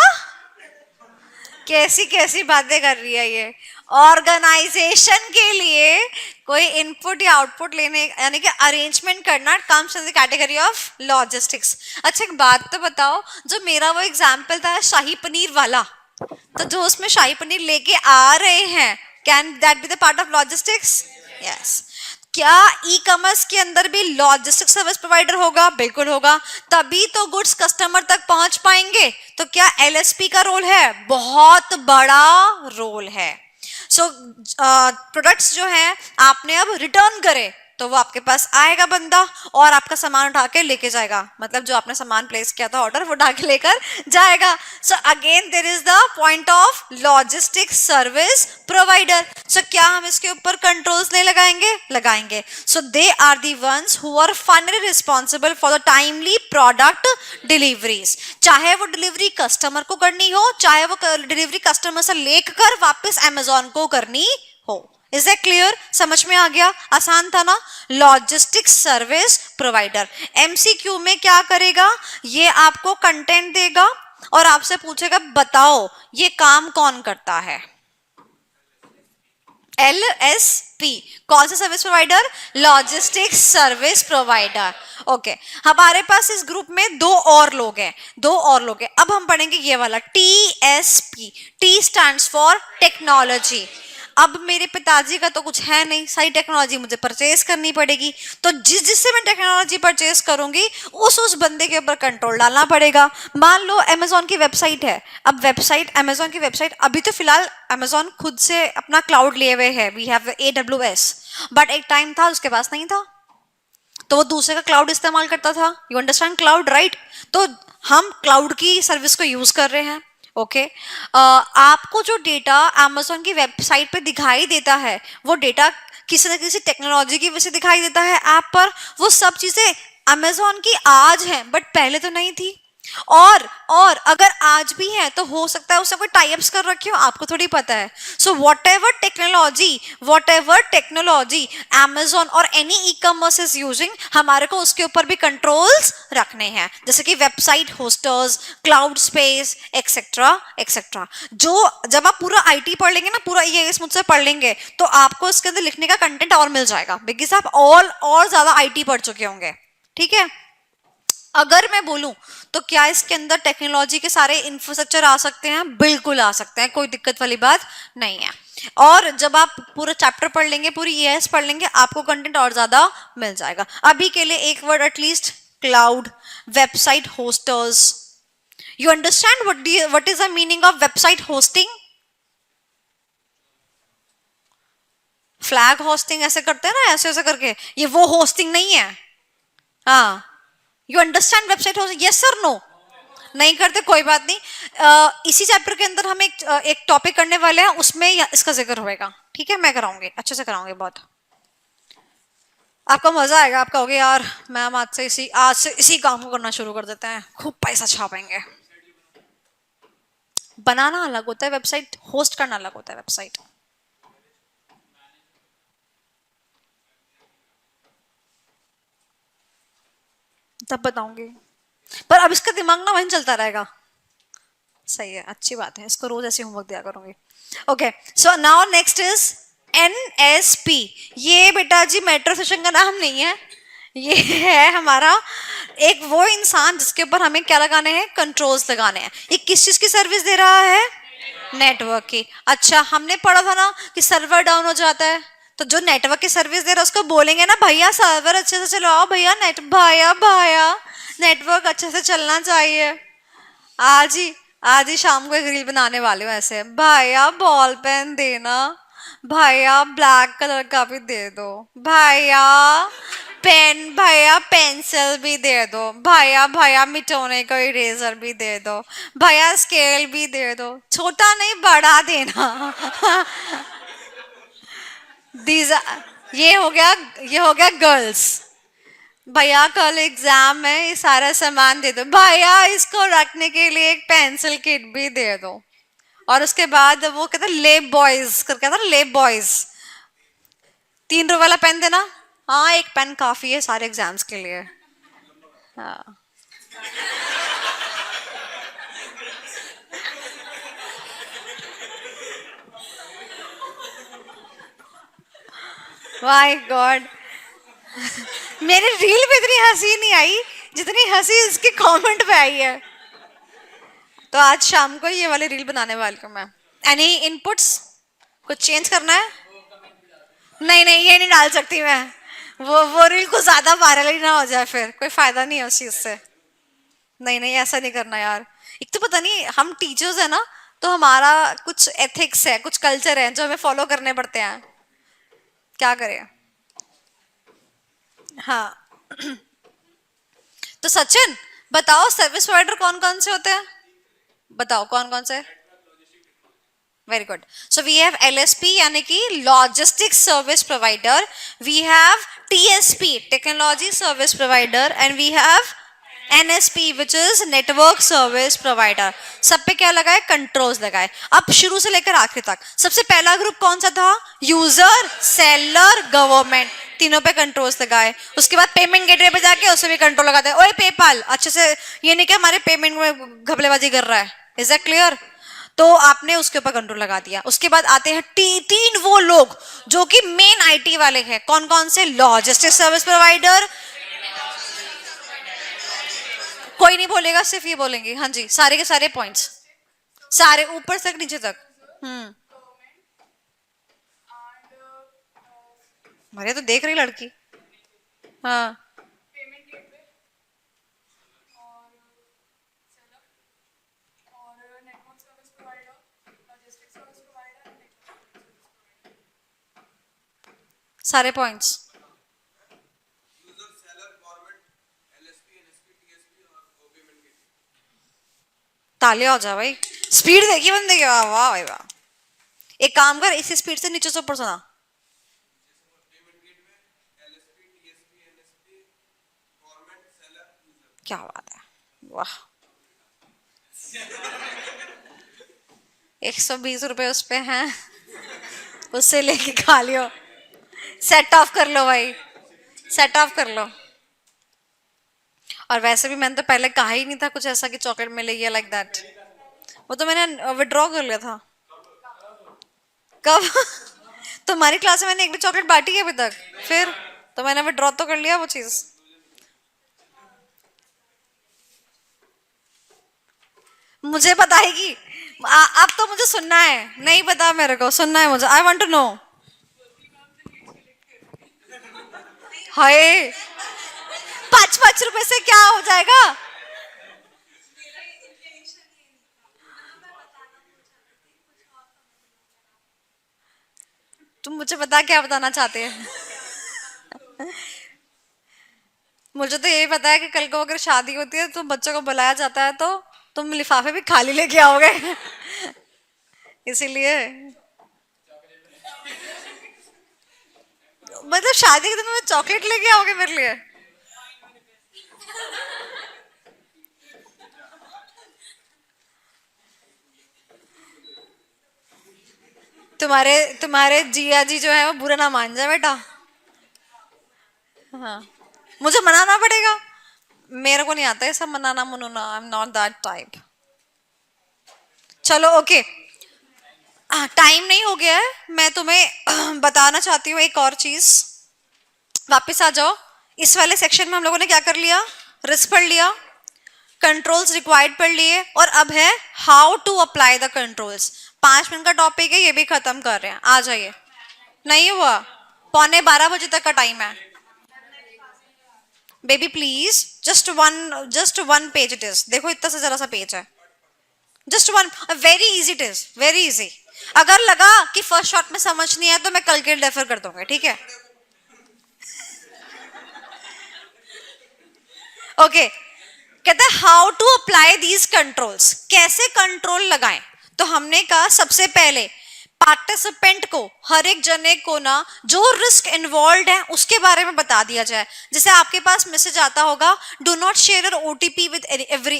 कैसी कैसी बातें कर रही है ये? ऑर्गेनाइजेशन के लिए कोई इनपुट या आउटपुट लेने यानी कि अरेंजमेंट करना comes in the category of logistics. अच्छा एक बात तो बताओ, जो मेरा वो एग्जांपल था शाही पनीर वाला, तो जो उसमें शाही पनीर लेके आ रहे हैं, can that be the part of logistics? Yes. क्या ई कॉमर्स के अंदर भी लॉजिस्टिक सर्विस प्रोवाइडर होगा? बिल्कुल होगा, तभी तो गुड्स कस्टमर तक पहुंच पाएंगे। तो क्या एलएसपी का रोल है? बहुत बड़ा रोल है। सो प्रोडक्ट्स जो है आपने अब रिटर्न करे तो वो आपके पास आएगा बंदा और आपका सामान उठा के लेके जाएगा, मतलब जो आपने सामान प्लेस किया था ऑर्डर वो उठा के लेकर जाएगा। So again there is the point of logistic service provider. So क्या हम इसके ऊपर कंट्रोल्स नहीं लगाएंगे? लगाएंगे। So they are the ones who are finally responsible for the timely product deliveries. चाहे वो डिलीवरी कस्टमर को करनी हो, चाहे वो डिलीवरी कस्टमर से लेकर वापस अमेजोन को करनी हो। Is that clear? समझ में आ गया? आसान था ना? लॉजिस्टिक सर्विस प्रोवाइडर एमसीक्यू में क्या करेगा? ये आपको कंटेंट देगा और आपसे पूछेगा बताओ ये काम कौन करता है? LSP कौन सा service provider? Logistic service provider. Okay, हमारे पास इस ग्रुप में दो और लोग हैं। अब हम पढ़ेंगे ये वाला TSP। T stands for technology. अब मेरे पिताजी का तो कुछ है नहीं, सारी टेक्नोलॉजी मुझे परचेज करनी पड़ेगी, तो जिससे मैं टेक्नोलॉजी परचेज करूंगी उस बंदे के ऊपर कंट्रोल डालना पड़ेगा। मान लो अमेजोन की वेबसाइट है, अब वेबसाइट अमेजोन की वेबसाइट अभी तो फिलहाल अमेजोन खुद से अपना क्लाउड लिए हुए है, वी हैव AWS, बट एक टाइम था उसके पास नहीं था तो वो दूसरे का क्लाउड इस्तेमाल करता था। You understand cloud, right? तो हम क्लाउड की सर्विस को यूज कर रहे हैं। ओके, आपको जो डेटा अमेजोन की वेबसाइट पे दिखाई देता है वो डेटा किसी न किसी टेक्नोलॉजी की वजह से दिखाई देता है ऐप पर। वो सब चीजें अमेजोन की आज हैं बट पहले तो नहीं थी। और अगर आज भी है तो हो सकता है उससे कोई टाई अप्स कर रखे हो, आपको थोड़ी पता है। So whatever technology Amazon और any e commerce is using, हमारे को उसके ऊपर भी कंट्रोल्स रखने हैं, जैसे कि website होस्टर्स, cloud space, etcetera etcetera. जो जब आप पूरा आईटी पढ़ लेंगे ना, पूरा ये मुझसे पढ़ लेंगे तो आपको इसके अंदर लिखने का कंटेंट और मिल जाएगा, बिकॉज आप और ज्यादा आईटी पढ़ चुके होंगे। ठीक है, अगर मैं बोलूं तो क्या इसके अंदर टेक्नोलॉजी के सारे इंफ्रास्ट्रक्चर आ सकते हैं? बिल्कुल आ सकते हैं, कोई दिक्कत वाली बात नहीं है। और जब आप पूरा चैप्टर पढ़ लेंगे, पूरी EIS पढ़ लेंगे, आपको कंटेंट और ज्यादा मिल जाएगा। अभी के लिए एक word at least, cloud, website होस्टर्स। You understand what is the meaning of website hosting? Flag hosting ऐसे करते हैं ना, ऐसे ऐसे करके, ये वो होस्टिंग नहीं है। हाँ, you understand website hosting? Yes sir no? नहीं करते, कोई बात नहीं। इसी चैप्टर के अंदर हम एक टॉपिक करने वाले हैं, उसमें इसका जिक्र होएगा। ठीक है, मैं कराऊंगी, अच्छे से कराऊंगी, बहुत आपको मजा आएगा। आप कहोगे यार मैम आज से इसी काम को करना शुरू कर देते हैं, खूब पैसा छापेंगे। बनाना अलग होता है, वेबसाइट होस्ट करना अलग होता है। वेबसाइट तब बताऊंगी, पर अब इसका दिमाग ना वहीं चलता रहेगा। सही है, अच्छी बात है, इसको रोज ऐसे होमवर्क दिया करूंगी। Okay, so now next is NSP। ये बेटा जी मेट्रो स्टेशन का नाम नहीं है, ये है हमारा एक वो इंसान जिसके ऊपर हमें क्या लगाने हैं? कंट्रोल्स लगाने हैं। ये किस चीज की सर्विस दे रहा है? नेटवर्क की। अच्छा, हमने पढ़ा था ना कि सर्वर डाउन हो जाता है, तो जो नेटवर्क की सर्विस दे रहा है उसको बोलेंगे ना भैया सर्वर अच्छे से चलाओ, भैया भैया नेटवर्क अच्छे से चलना चाहिए। आज ही शाम को एक रील बनाने वाले हो ऐसे, भैया बॉल पेन देना, भैया ब्लैक कलर का भी दे दो, भैया भैया पेंसिल भी दे दो, भैया मिटाने का इरेजर भी दे दो, भैया स्केल भी दे दो, छोटा नहीं बड़ा देना। ये हो गया गर्ल्स। भैया कल एग्जाम है, ये सारा सामान दे दो, भैया इसको रखने के लिए एक पेंसिल किट भी दे दो। और उसके बाद वो कहता लेब बॉयज करके था, लेब बॉयज 3 रुपए वाला पेन देना। हाँ, एक पेन काफी है सारे एग्जाम्स के लिए। हाँ, माय गॉड, मेरी रील पे इतनी हंसी नहीं आई जितनी हंसी इसके कमेंट पे आई है। तो आज शाम को ये वाली रील बनाने वाली हूँ मैं। Any inputs? कुछ चेंज करना है? नहीं, ये नहीं डाल सकती मैं। वो रील को ज्यादा वायरल ही ना हो जाए, फिर कोई फायदा नहीं है उस चीज से। नहीं नहीं, ऐसा नहीं करना यार। एक तो पता नहीं, हम टीचर्स है ना, तो हमारा कुछ एथिक्स है, कुछ कल्चर है जो हमें फॉलो करने पड़ते हैं। क्या करें। हाँ। तो सचिन, बताओ सर्विस प्रोवाइडर कौन कौन से होते हैं, बताओ कौन कौन से। Very good. So we have LSP यानी कि logistics service provider, we have TSP technology service provider, and we have NSP which is network service provider. सब पे क्या लगा है, कंट्रोल्स लगा है। अब शुरू से लेकर आखिर तक सबसे पहला ग्रुप कौन सा था, यूजर, सेलर, गवर्नमेंट, तीनों पे कंट्रोल्स लगाए। उसके बाद पेमेंट गेटवे पे जाके उससे भी कंट्रोल लगाते हैं। ओए पेपाल, अच्छे से ये नहीं कि हमारे पेमेंट में घपलेबाजी कर रहा है। Is that clear. तो आपने उसके ऊपर कंट्रोल लगा दिया। उसके बाद आते हैं तीन वो लोग जो कि मेन आईटी वाले हैं। कौन कौन से, लॉजिस्टिक सर्विस प्रोवाइडर। कोई नहीं बोलेगा, सिर्फ ये बोलेंगे। हाँ जी, सारे के सारे पॉइंट्स, सारे ऊपर तक नीचे तक। अरे तो देख रही लड़की। हाँ। सारे पॉइंट्स। तालियां हो जाए भाई, स्पीड देखिए बंदे की, वाह वाह भाई वाह। एक काम कर, इसी स्पीड से नीचे से ऊपर सुना। क्या बात है, वाह। 120 रुपए उस पे हैं, उससे लेके खा लियो। सेट ऑफ कर लो भाई, सेट ऑफ कर लो। और वैसे भी मैंने तो पहले कहा ही नहीं था कुछ ऐसा कि चॉकलेट मिलेगी लाइक दैट। वो तो मैंने विड्रॉ कर लिया था। कब? तुम्हारी क्लास में मैंने एक भी चॉकलेट बांटी है अभी तक, फिर तो मैंने विड्रॉ तो कर लिया वो चीज। मुझे पता है कि अब तो मुझे सुनना है, नहीं पता मेरे को, सुनना है मुझे, आई वांट टू नो। हाय, 5-5 रुपए से क्या हो जाएगा। तुम मुझे बता क्या बताना चाहते हैं। मुझे तो यही पता है कि कल को अगर शादी होती है तो बच्चों को बुलाया जाता है तो तुम लिफाफे भी खाली लेके आओगे। इसीलिए मतलब शादी के दिन में चॉकलेट लेके आओगे मेरे लिए। तुम्हारे तुम्हारे जिया जी जो है वो बुरा ना मान जाए बेटा। हाँ, मुझे मनाना पड़ेगा। मेरे को नहीं आता है सब मनाना मनाना, I am not that type. चलो ओके, टाइम नहीं हो गया है। मैं तुम्हें बताना चाहती हूँ एक और चीज। वापस आ जाओ। इस वाले सेक्शन में हम लोगों ने क्या कर लिया, रिस्क पढ़ लिया, कंट्रोल्स रिक्वायर्ड पढ़ लिए, और अब है how to apply the controls. 5 minute का टॉपिक है, ये भी खत्म कर रहे हैं। आ जाइए। नहीं हुआ, 11:15 बजे तक का टाइम है। Baby please, just one page it is. देखो इतना सा जरा सा पेज है, just one, very easy it is, very easy. अगर लगा कि फर्स्ट शॉट में समझ नहीं आया तो मैं कल के रेफर कर दूंगा, ठीक है। ओके, कहता है how to apply these controls, कैसे कंट्रोल लगाएं। तो हमने कहा सबसे पहले पार्टिसिपेंट को, हर एक जने को ना जो रिस्क इन्वॉल्व है उसके बारे में बता दिया जाए। जैसे आपके पास मैसेज आता होगा, do not share your OTP with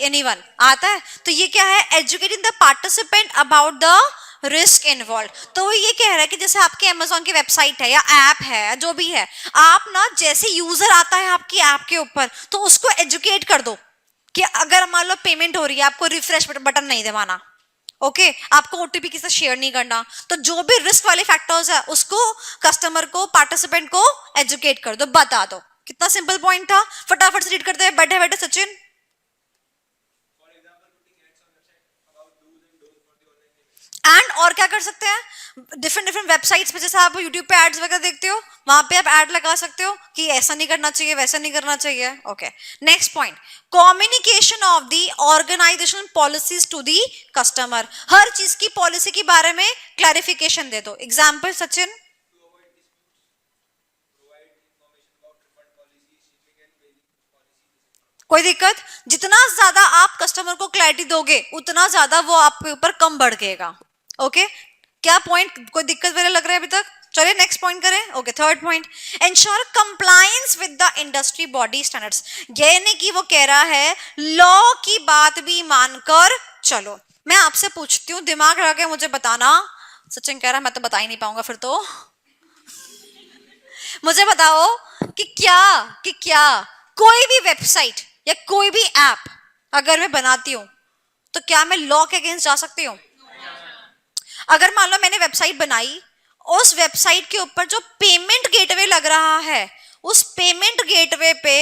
anyone, आता है। तो ये क्या है, educating the participant about the risk involve. तो वो ये कह रहा है कि जैसे आपके अमेजोन की वेबसाइट है या ऐप है जो भी है, आप ना जैसे यूजर आता है आपकी ऐप के ऊपर तो उसको एजुकेट कर दो कि अगर मान लो पेमेंट हो रही है आपको रिफ्रेश बटन नहीं दबाना, ओके आपको ओटीपी किसी शेयर नहीं करना। तो जो भी रिस्क वाले फैक्टर्स है उसको कस्टमर को, पार्टिसिपेंट को एजुकेट कर दो, बता दो। कितना सिंपल पॉइंट था, फटाफट से रीड करते हैं बैठे बैठे सचिन। एंड और क्या कर सकते हैं, डिफरेंट वेबसाइट्स पे, जैसे आप यूट्यूब पे एड्स वगैरह देखते हो, वहां पे आप ऐड लगा सकते हो कि ऐसा नहीं करना चाहिए, वैसा नहीं करना चाहिए. Okay, next point, communication of the organization policies to the customer. हर चीज की पॉलिसी के बारे में क्लैरिफिकेशन दे दो. एग्जाम्पल सचिन. कोई दिक्कत, जितना ज्यादा आप कस्टमर को क्लैरिटी दोगे उतना ज्यादा वो आपके ऊपर कम बढ़ेगा. ओके, क्या पॉइंट, कोई दिक्कत मेरे लग रहा है अभी तक? चलिए नेक्स्ट पॉइंट करें. Okay, third point, ensure compliance with the industry body standards. यानी कि वो कह रहा है लॉ की बात भी मानकर चलो. मैं आपसे पूछती हूँ, दिमाग लगा के मुझे बताना. सचिन कह रहा है मैं तो बता ही नहीं पाऊंगा फिर तो. मुझे बताओ कि क्या कोई भी वेबसाइट या कोई भी ऐप अगर मैं बनाती हूं तो क्या मैं लॉ के अगेंस्ट जा सकती हूं? अगर मान लो मैंने वेबसाइट बनाई, उस वेबसाइट के ऊपर जो पेमेंट गेटवे लग रहा है, उस पेमेंट गेटवे पे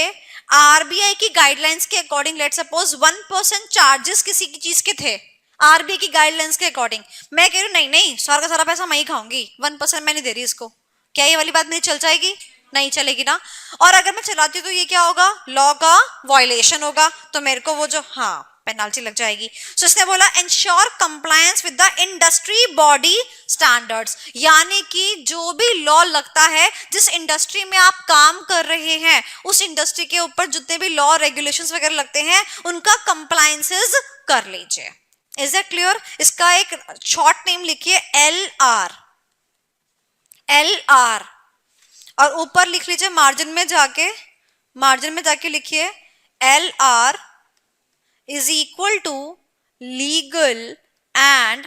आरबीआई की गाइडलाइंस के अकॉर्डिंग लेट सपोज 1% चार्जेस किसी की चीज के थे, आरबीआई की गाइडलाइंस के अकॉर्डिंग. मैं कह रही हूँ नहीं नहीं, सारा का सारा पैसा मैं ही खाऊंगी, 1% मैं नहीं दे रही इसको. क्या ये वाली बात नहीं चल जाएगी? नहीं चलेगी ना. और अगर मैं चलाती हूँ तो ये क्या होगा, लॉ का वायलेशन होगा, तो मेरे को वो जो पेनाल्टी लग जाएगी. सो इसने बोला ensure compliance with the industry body standards. यानी कि जो भी लॉ लगता है, जिस इंडस्ट्री में आप काम कर रहे हैं, उस इंडस्ट्री के ऊपर जितने भी लॉ रेगुलेशंस वगैरह लगते हैं, उनका कंप्लायंसेस कर लीजिए. Is it clear? इसका एक शॉर्ट नेम लिखिए LR. LR और ऊपर लिख लीजिए मार्जिन में जाके लिखिए LR is equal to legal and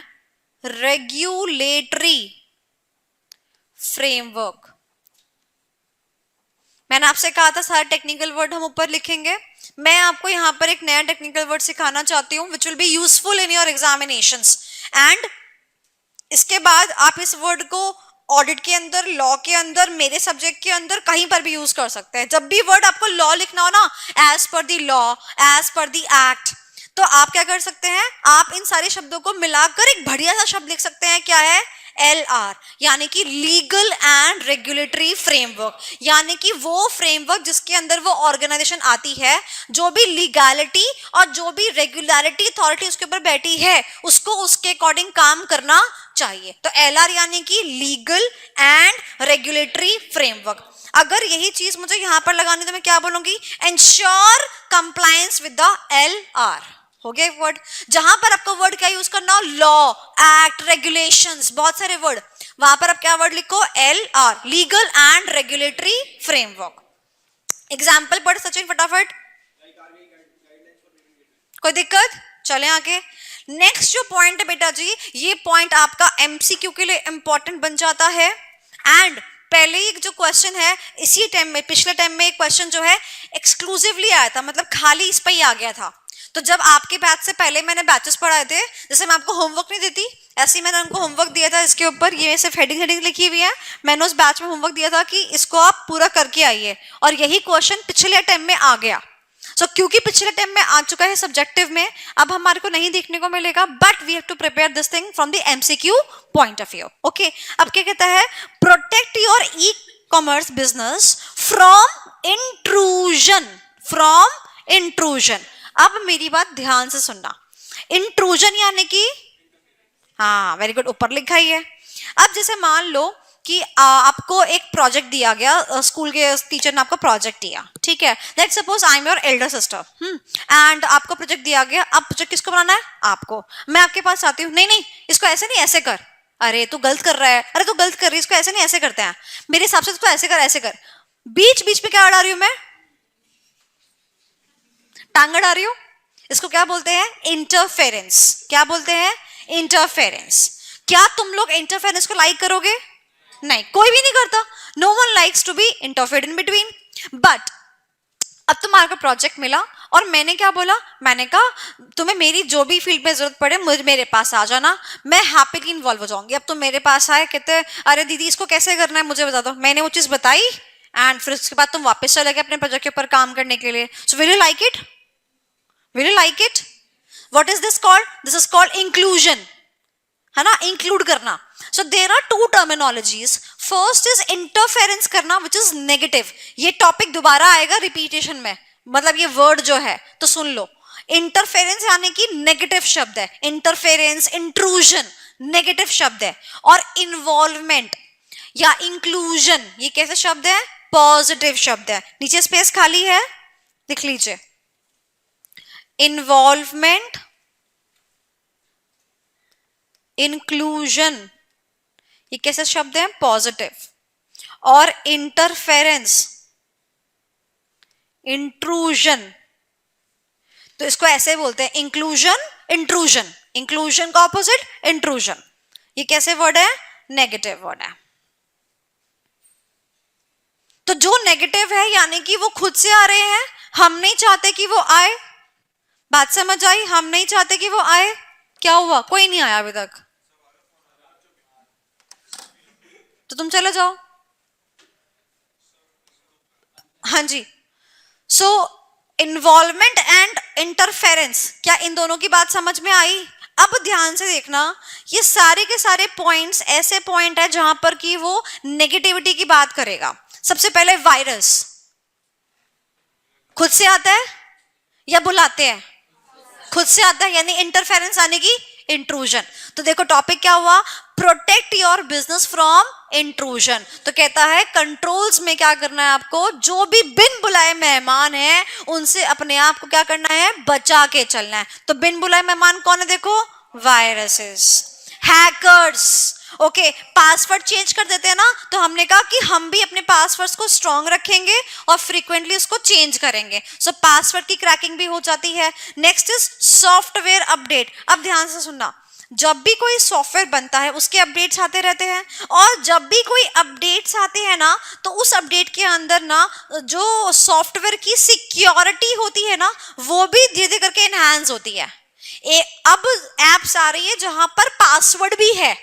regulatory framework. मैंने आपसे कहा था सारे टेक्निकल वर्ड हम ऊपर लिखेंगे. मैं आपको यहाँ पर एक नया टेक्निकल वर्ड सिखाना चाहती हूँ which will be useful in your examinations. and इसके बाद आप इस वर्ड को ऑडिट के अंदर, लॉ के अंदर, मेरे सब्जेक्ट के अंदर कहीं पर भी यूज कर सकते हैं. जब भी वर्ड आपको लॉ लिखना हो ना, as per the law, as per the act, तो आप क्या कर सकते हैं, आप इन सारे शब्दों को मिलाकर एक बढ़िया सा शब्द लिख सकते हैं. क्या है? LR, यानी कि लीगल एंड रेगुलेटरी फ्रेमवर्क. यानी कि वो फ्रेमवर्क जिसके अंदर वो ऑर्गेनाइजेशन आती है, जो भी लीगैलिटी और जो भी रेगुलरिटी अथॉरिटी उसके ऊपर बैठी है, उसको उसके अकॉर्डिंग काम करना चाहिए. तो LR यानी कि लीगल एंड रेगुलेटरी फ्रेमवर्क. अगर यही चीज मुझे यहां पर लगानी तो मैं क्या बोलूंगी, ensure compliance with the LR. हो गया वर्ड. जहां पर आपको वर्ड क्या यूज करना हो, लॉ, एक्ट, रेगुलेशंस, बहुत सारे वर्ड, वहां पर आप क्या वर्ड लिखो, LR, legal and regulatory framework. Example पढ़ सचिन फटाफट. कोई दिक्कत? चले आगे. नेक्स्ट जो पॉइंट है बेटा जी, ये पॉइंट आपका MCQ के लिए इंपॉर्टेंट बन जाता है. एंड पहले ही जो क्वेश्चन है, इसी टाइम में, पिछले टाइम में एक क्वेश्चन जो है एक्सक्लूसिवली आया था, मतलब खाली इस पर ही आ गया था. तो जब आपके बैच से पहले मैंने बैचेस पढ़ाए थे, जैसे मैं आपको होमवर्क नहीं देती, ऐसे ही मैंने उनको होमवर्क दिया था. इसके ऊपर ये सिर्फ हेडिंग लिखी हुई है. मैंने उस बैच में होमवर्क दिया था कि इसको आप पूरा करके आइए, और यही क्वेश्चन पिछले टाइम में आ गया. सो क्योंकि पिछले टाइम में आ चुका है सब्जेक्टिव में, अब हमारे को नहीं देखने को मिलेगा, but we have to prepare this thing from the MCQ point of view. Okay, अब क्या कहता है, protect your e commerce business from intrusion. अब मेरी बात ध्यान से सुनना. इंट्रूजन यानी कि, वेरी गुड, ऊपर लिखा ही है. अब जैसे मान लो कि आपको एक प्रोजेक्ट दिया गया, स्कूल के टीचर ने आपको प्रोजेक्ट दिया, ठीक है. Let's suppose I am your Elder sister, and आपको प्रोजेक्ट दिया गया. अब प्रोजेक्ट किसको बनाना है? आपको. मैं आपके पास आती हूँ, नहीं नहीं इसको ऐसे नहीं ऐसे कर, अरे तू गलत कर रहा है, अरे तू गलत कर रही है, इसको ऐसे नहीं ऐसे करते हैं, मेरे हिसाब से इसको ऐसे कर ऐसे कर. बीच बीच में क्या अड़ा रही हूं मैं? टांग अड़ा रही हूं. इसको क्या बोलते हैं? इंटरफेरेंस. क्या बोलते हैं? इंटरफेरेंस. क्या तुम लोग इंटरफेरेंस को लाइक करोगे? नहीं, कोई भी नहीं करता. No one likes to be interfered in between. But अब तुम्हारे को प्रोजेक्ट मिला और मैंने क्या बोला, मैंने कहा तुम्हें मेरी जो भी फील्ड में जरूरत पड़े मुझे मेरे पास आ जाना, मैं हैप्पीली इन्वॉल्व हो जाऊंगी. अब तुम मेरे पास आए, कहते अरे दीदी इसको कैसे करना है मुझे बता दो. मैंने वो चीज बताई एंड फिर उसके बाद तुम वापस चले गए अपने प्रोजेक्ट के ऊपर काम करने के लिए. So will you like it? Will you like it? What is this called? This is called inclusion. है ना, इंक्लूड करना. So there are two terminologies. First is interference करना विच इज नेगेटिव. ये टॉपिक दोबारा आएगा रिपीटेशन में, मतलब ये वर्ड जो है तो सुन लो. इंटरफेरेंस यानी कि नेगेटिव शब्द है. इंटरफेरेंस, इंट्रूजन नेगेटिव शब्द है. और इन्वॉल्वमेंट या इंक्लूजन ये कैसे शब्द है? पॉजिटिव शब्द है. नीचे स्पेस खाली है, लिख लीजिए. इन्वॉल्वमेंट, इंक्लूजन ये कैसे शब्द है? पॉजिटिव. और इंटरफेरेंस, इंट्रूजन, तो इसको ऐसे बोलते हैं इंक्लूजन, इंट्रूजन. इंक्लूजन का ऑपोजिट इंट्रूजन. ये कैसे वर्ड है? नेगेटिव वर्ड है. तो जो नेगेटिव है यानी कि वो खुद से आ रहे हैं, हम नहीं चाहते कि वो आए. बात समझ आई? हम नहीं चाहते कि वो आए. क्या हुआ? कोई नहीं आया अभी तक, तो तुम चले जाओ. हाँ जी. सो इन्वॉल्वमेंट एंड इंटरफेरेंस, क्या इन दोनों की बात समझ में आई? अब ध्यान से देखना, ये सारे के सारे पॉइंट्स ऐसे पॉइंट है जहां पर कि वो नेगेटिविटी की बात करेगा. सबसे पहले वायरस खुद से आता है या बुलाते हैं? खुद से आता है, यानी इंटरफेरेंस आने की इंट्रूजन. तो देखो टॉपिक क्या हुआ? Protect your business from intrusion. तो कहता है कंट्रोल्स में क्या करना है आपको? जो भी बिन बुलाए मेहमान है उनसे अपने आप को क्या करना है? बचा के चलना है. तो बिन बुलाए मेहमान कौन है? देखो, viruses, hackers. Okay, password change कर देते हैं ना, तो हमने कहा कि हम भी अपने पासवर्ड्स को स्ट्रॉन्ग रखेंगे और फ्रीक्वेंटली उसको चेंज करेंगे. सो पासवर्ड की क्रैकिंग भी हो जाती है. Next is software update. अब ध्यान से सुनना, जब भी कोई सॉफ्टवेयर बनता है उसके अपडेट्स आते रहते हैं, और जब भी कोई अपडेट्स आते हैं ना, तो उस अपडेट के अंदर ना जो सॉफ्टवेयर की सिक्योरिटी होती है ना, वो भी धीरे धीरे करके एनहांस होती है. अब एप्स आ रही है जहां पर पासवर्ड भी है,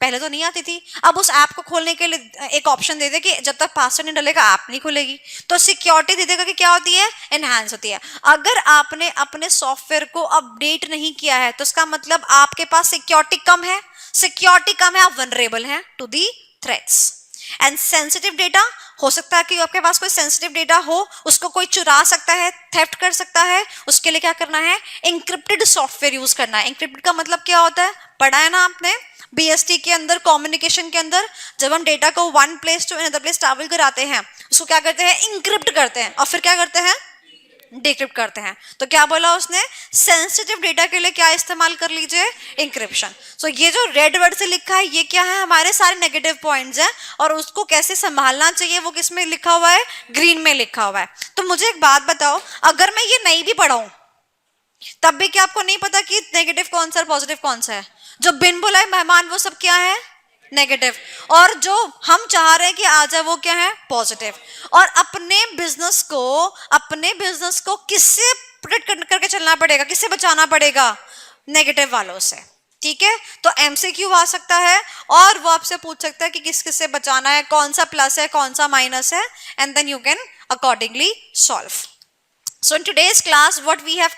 पहले तो नहीं आती थी. अब उस ऐप को खोलने के लिए एक ऑप्शन दे दे कि जब तक पासवर्ड नहीं डलेगा ऐप नहीं खुलेगी. तो सिक्योरिटी दे देगा कि क्या होती है? एनहांस होती है. अगर आपने अपने सॉफ्टवेयर को अपडेट नहीं किया है तो इसका मतलब आपके पास सिक्योरिटी कम है. सिक्योरिटी कम है, आप वनरेबल हैं to the threats. And sensitive data, हो सकता है कि आपके पास कोई सेंसिटिव डेटा हो, उसको कोई चुरा सकता है, थेफ्ट कर सकता है. उसके लिए क्या करना है? इंक्रिप्टेड सॉफ्टवेयर यूज करना है. इंक्रिप्टेड का मतलब क्या होता है? पढ़ा है ना आपने बीएसटी के अंदर, कम्युनिकेशन के अंदर, जब हम डेटा को one place to another place travel कराते हैं उसको क्या करते हैं? इंक्रिप्ट करते हैं. और फिर क्या करते हैं? डिक्रिप्ट करते हैं. तो क्या बोला उसने? सेंसिटिव डेटा के लिए क्या इस्तेमाल कर लीजिए? इंक्रिप्शन. सो ये जो रेड वर्ड से लिखा है ये क्या है? हमारे सारे नेगेटिव पॉइंट्स हैं, और उसको कैसे संभालना चाहिए वो किस में लिखा हुआ है? ग्रीन में लिखा हुआ है. तो मुझे एक बात बताओ, अगर मैं ये नहीं भी पढ़ाऊं तब भी क्या आपको नहीं पता कि नेगेटिव कौन सा और पॉजिटिव कौन सा है? जो बिन बुलाए मेहमान वो सब क्या है? नेगेटिव. और जो हम चाह रहे हैं कि आ जाए वो क्या है? पॉजिटिव. और अपने बिजनेस को किससे प्रोटेक्ट करके चलना पड़ेगा? किससे बचाना पड़ेगा? नेगेटिव वालों से. ठीक है, तो एमसीक्यू आ सकता है और वो आपसे पूछ सकता है कि किस किस से बचाना है, कौन सा प्लस है, कौन सा माइनस है, and then you can accordingly solve. So in today's class what we have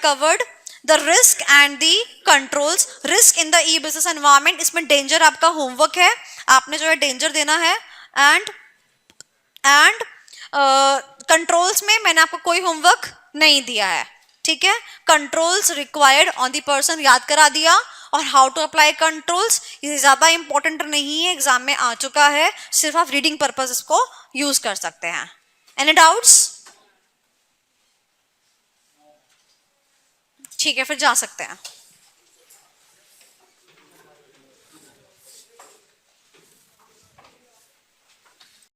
covered the risk and the controls. Risk in the e-business environment, इसमें danger आपका homework है, आपने जो है danger देना है. and controls में मैंने आपको कोई homework नहीं दिया है. ठीक है, controls required on the person याद करा दिया, और हाउ टू अप्लाई कंट्रोल्स ये ज्यादा इंपॉर्टेंट नहीं है, एग्जाम में आ चुका है, सिर्फ आप रीडिंग पर्पस इसको यूज कर सकते हैं. Any doubts? ठीक है, फिर जा सकते हैं.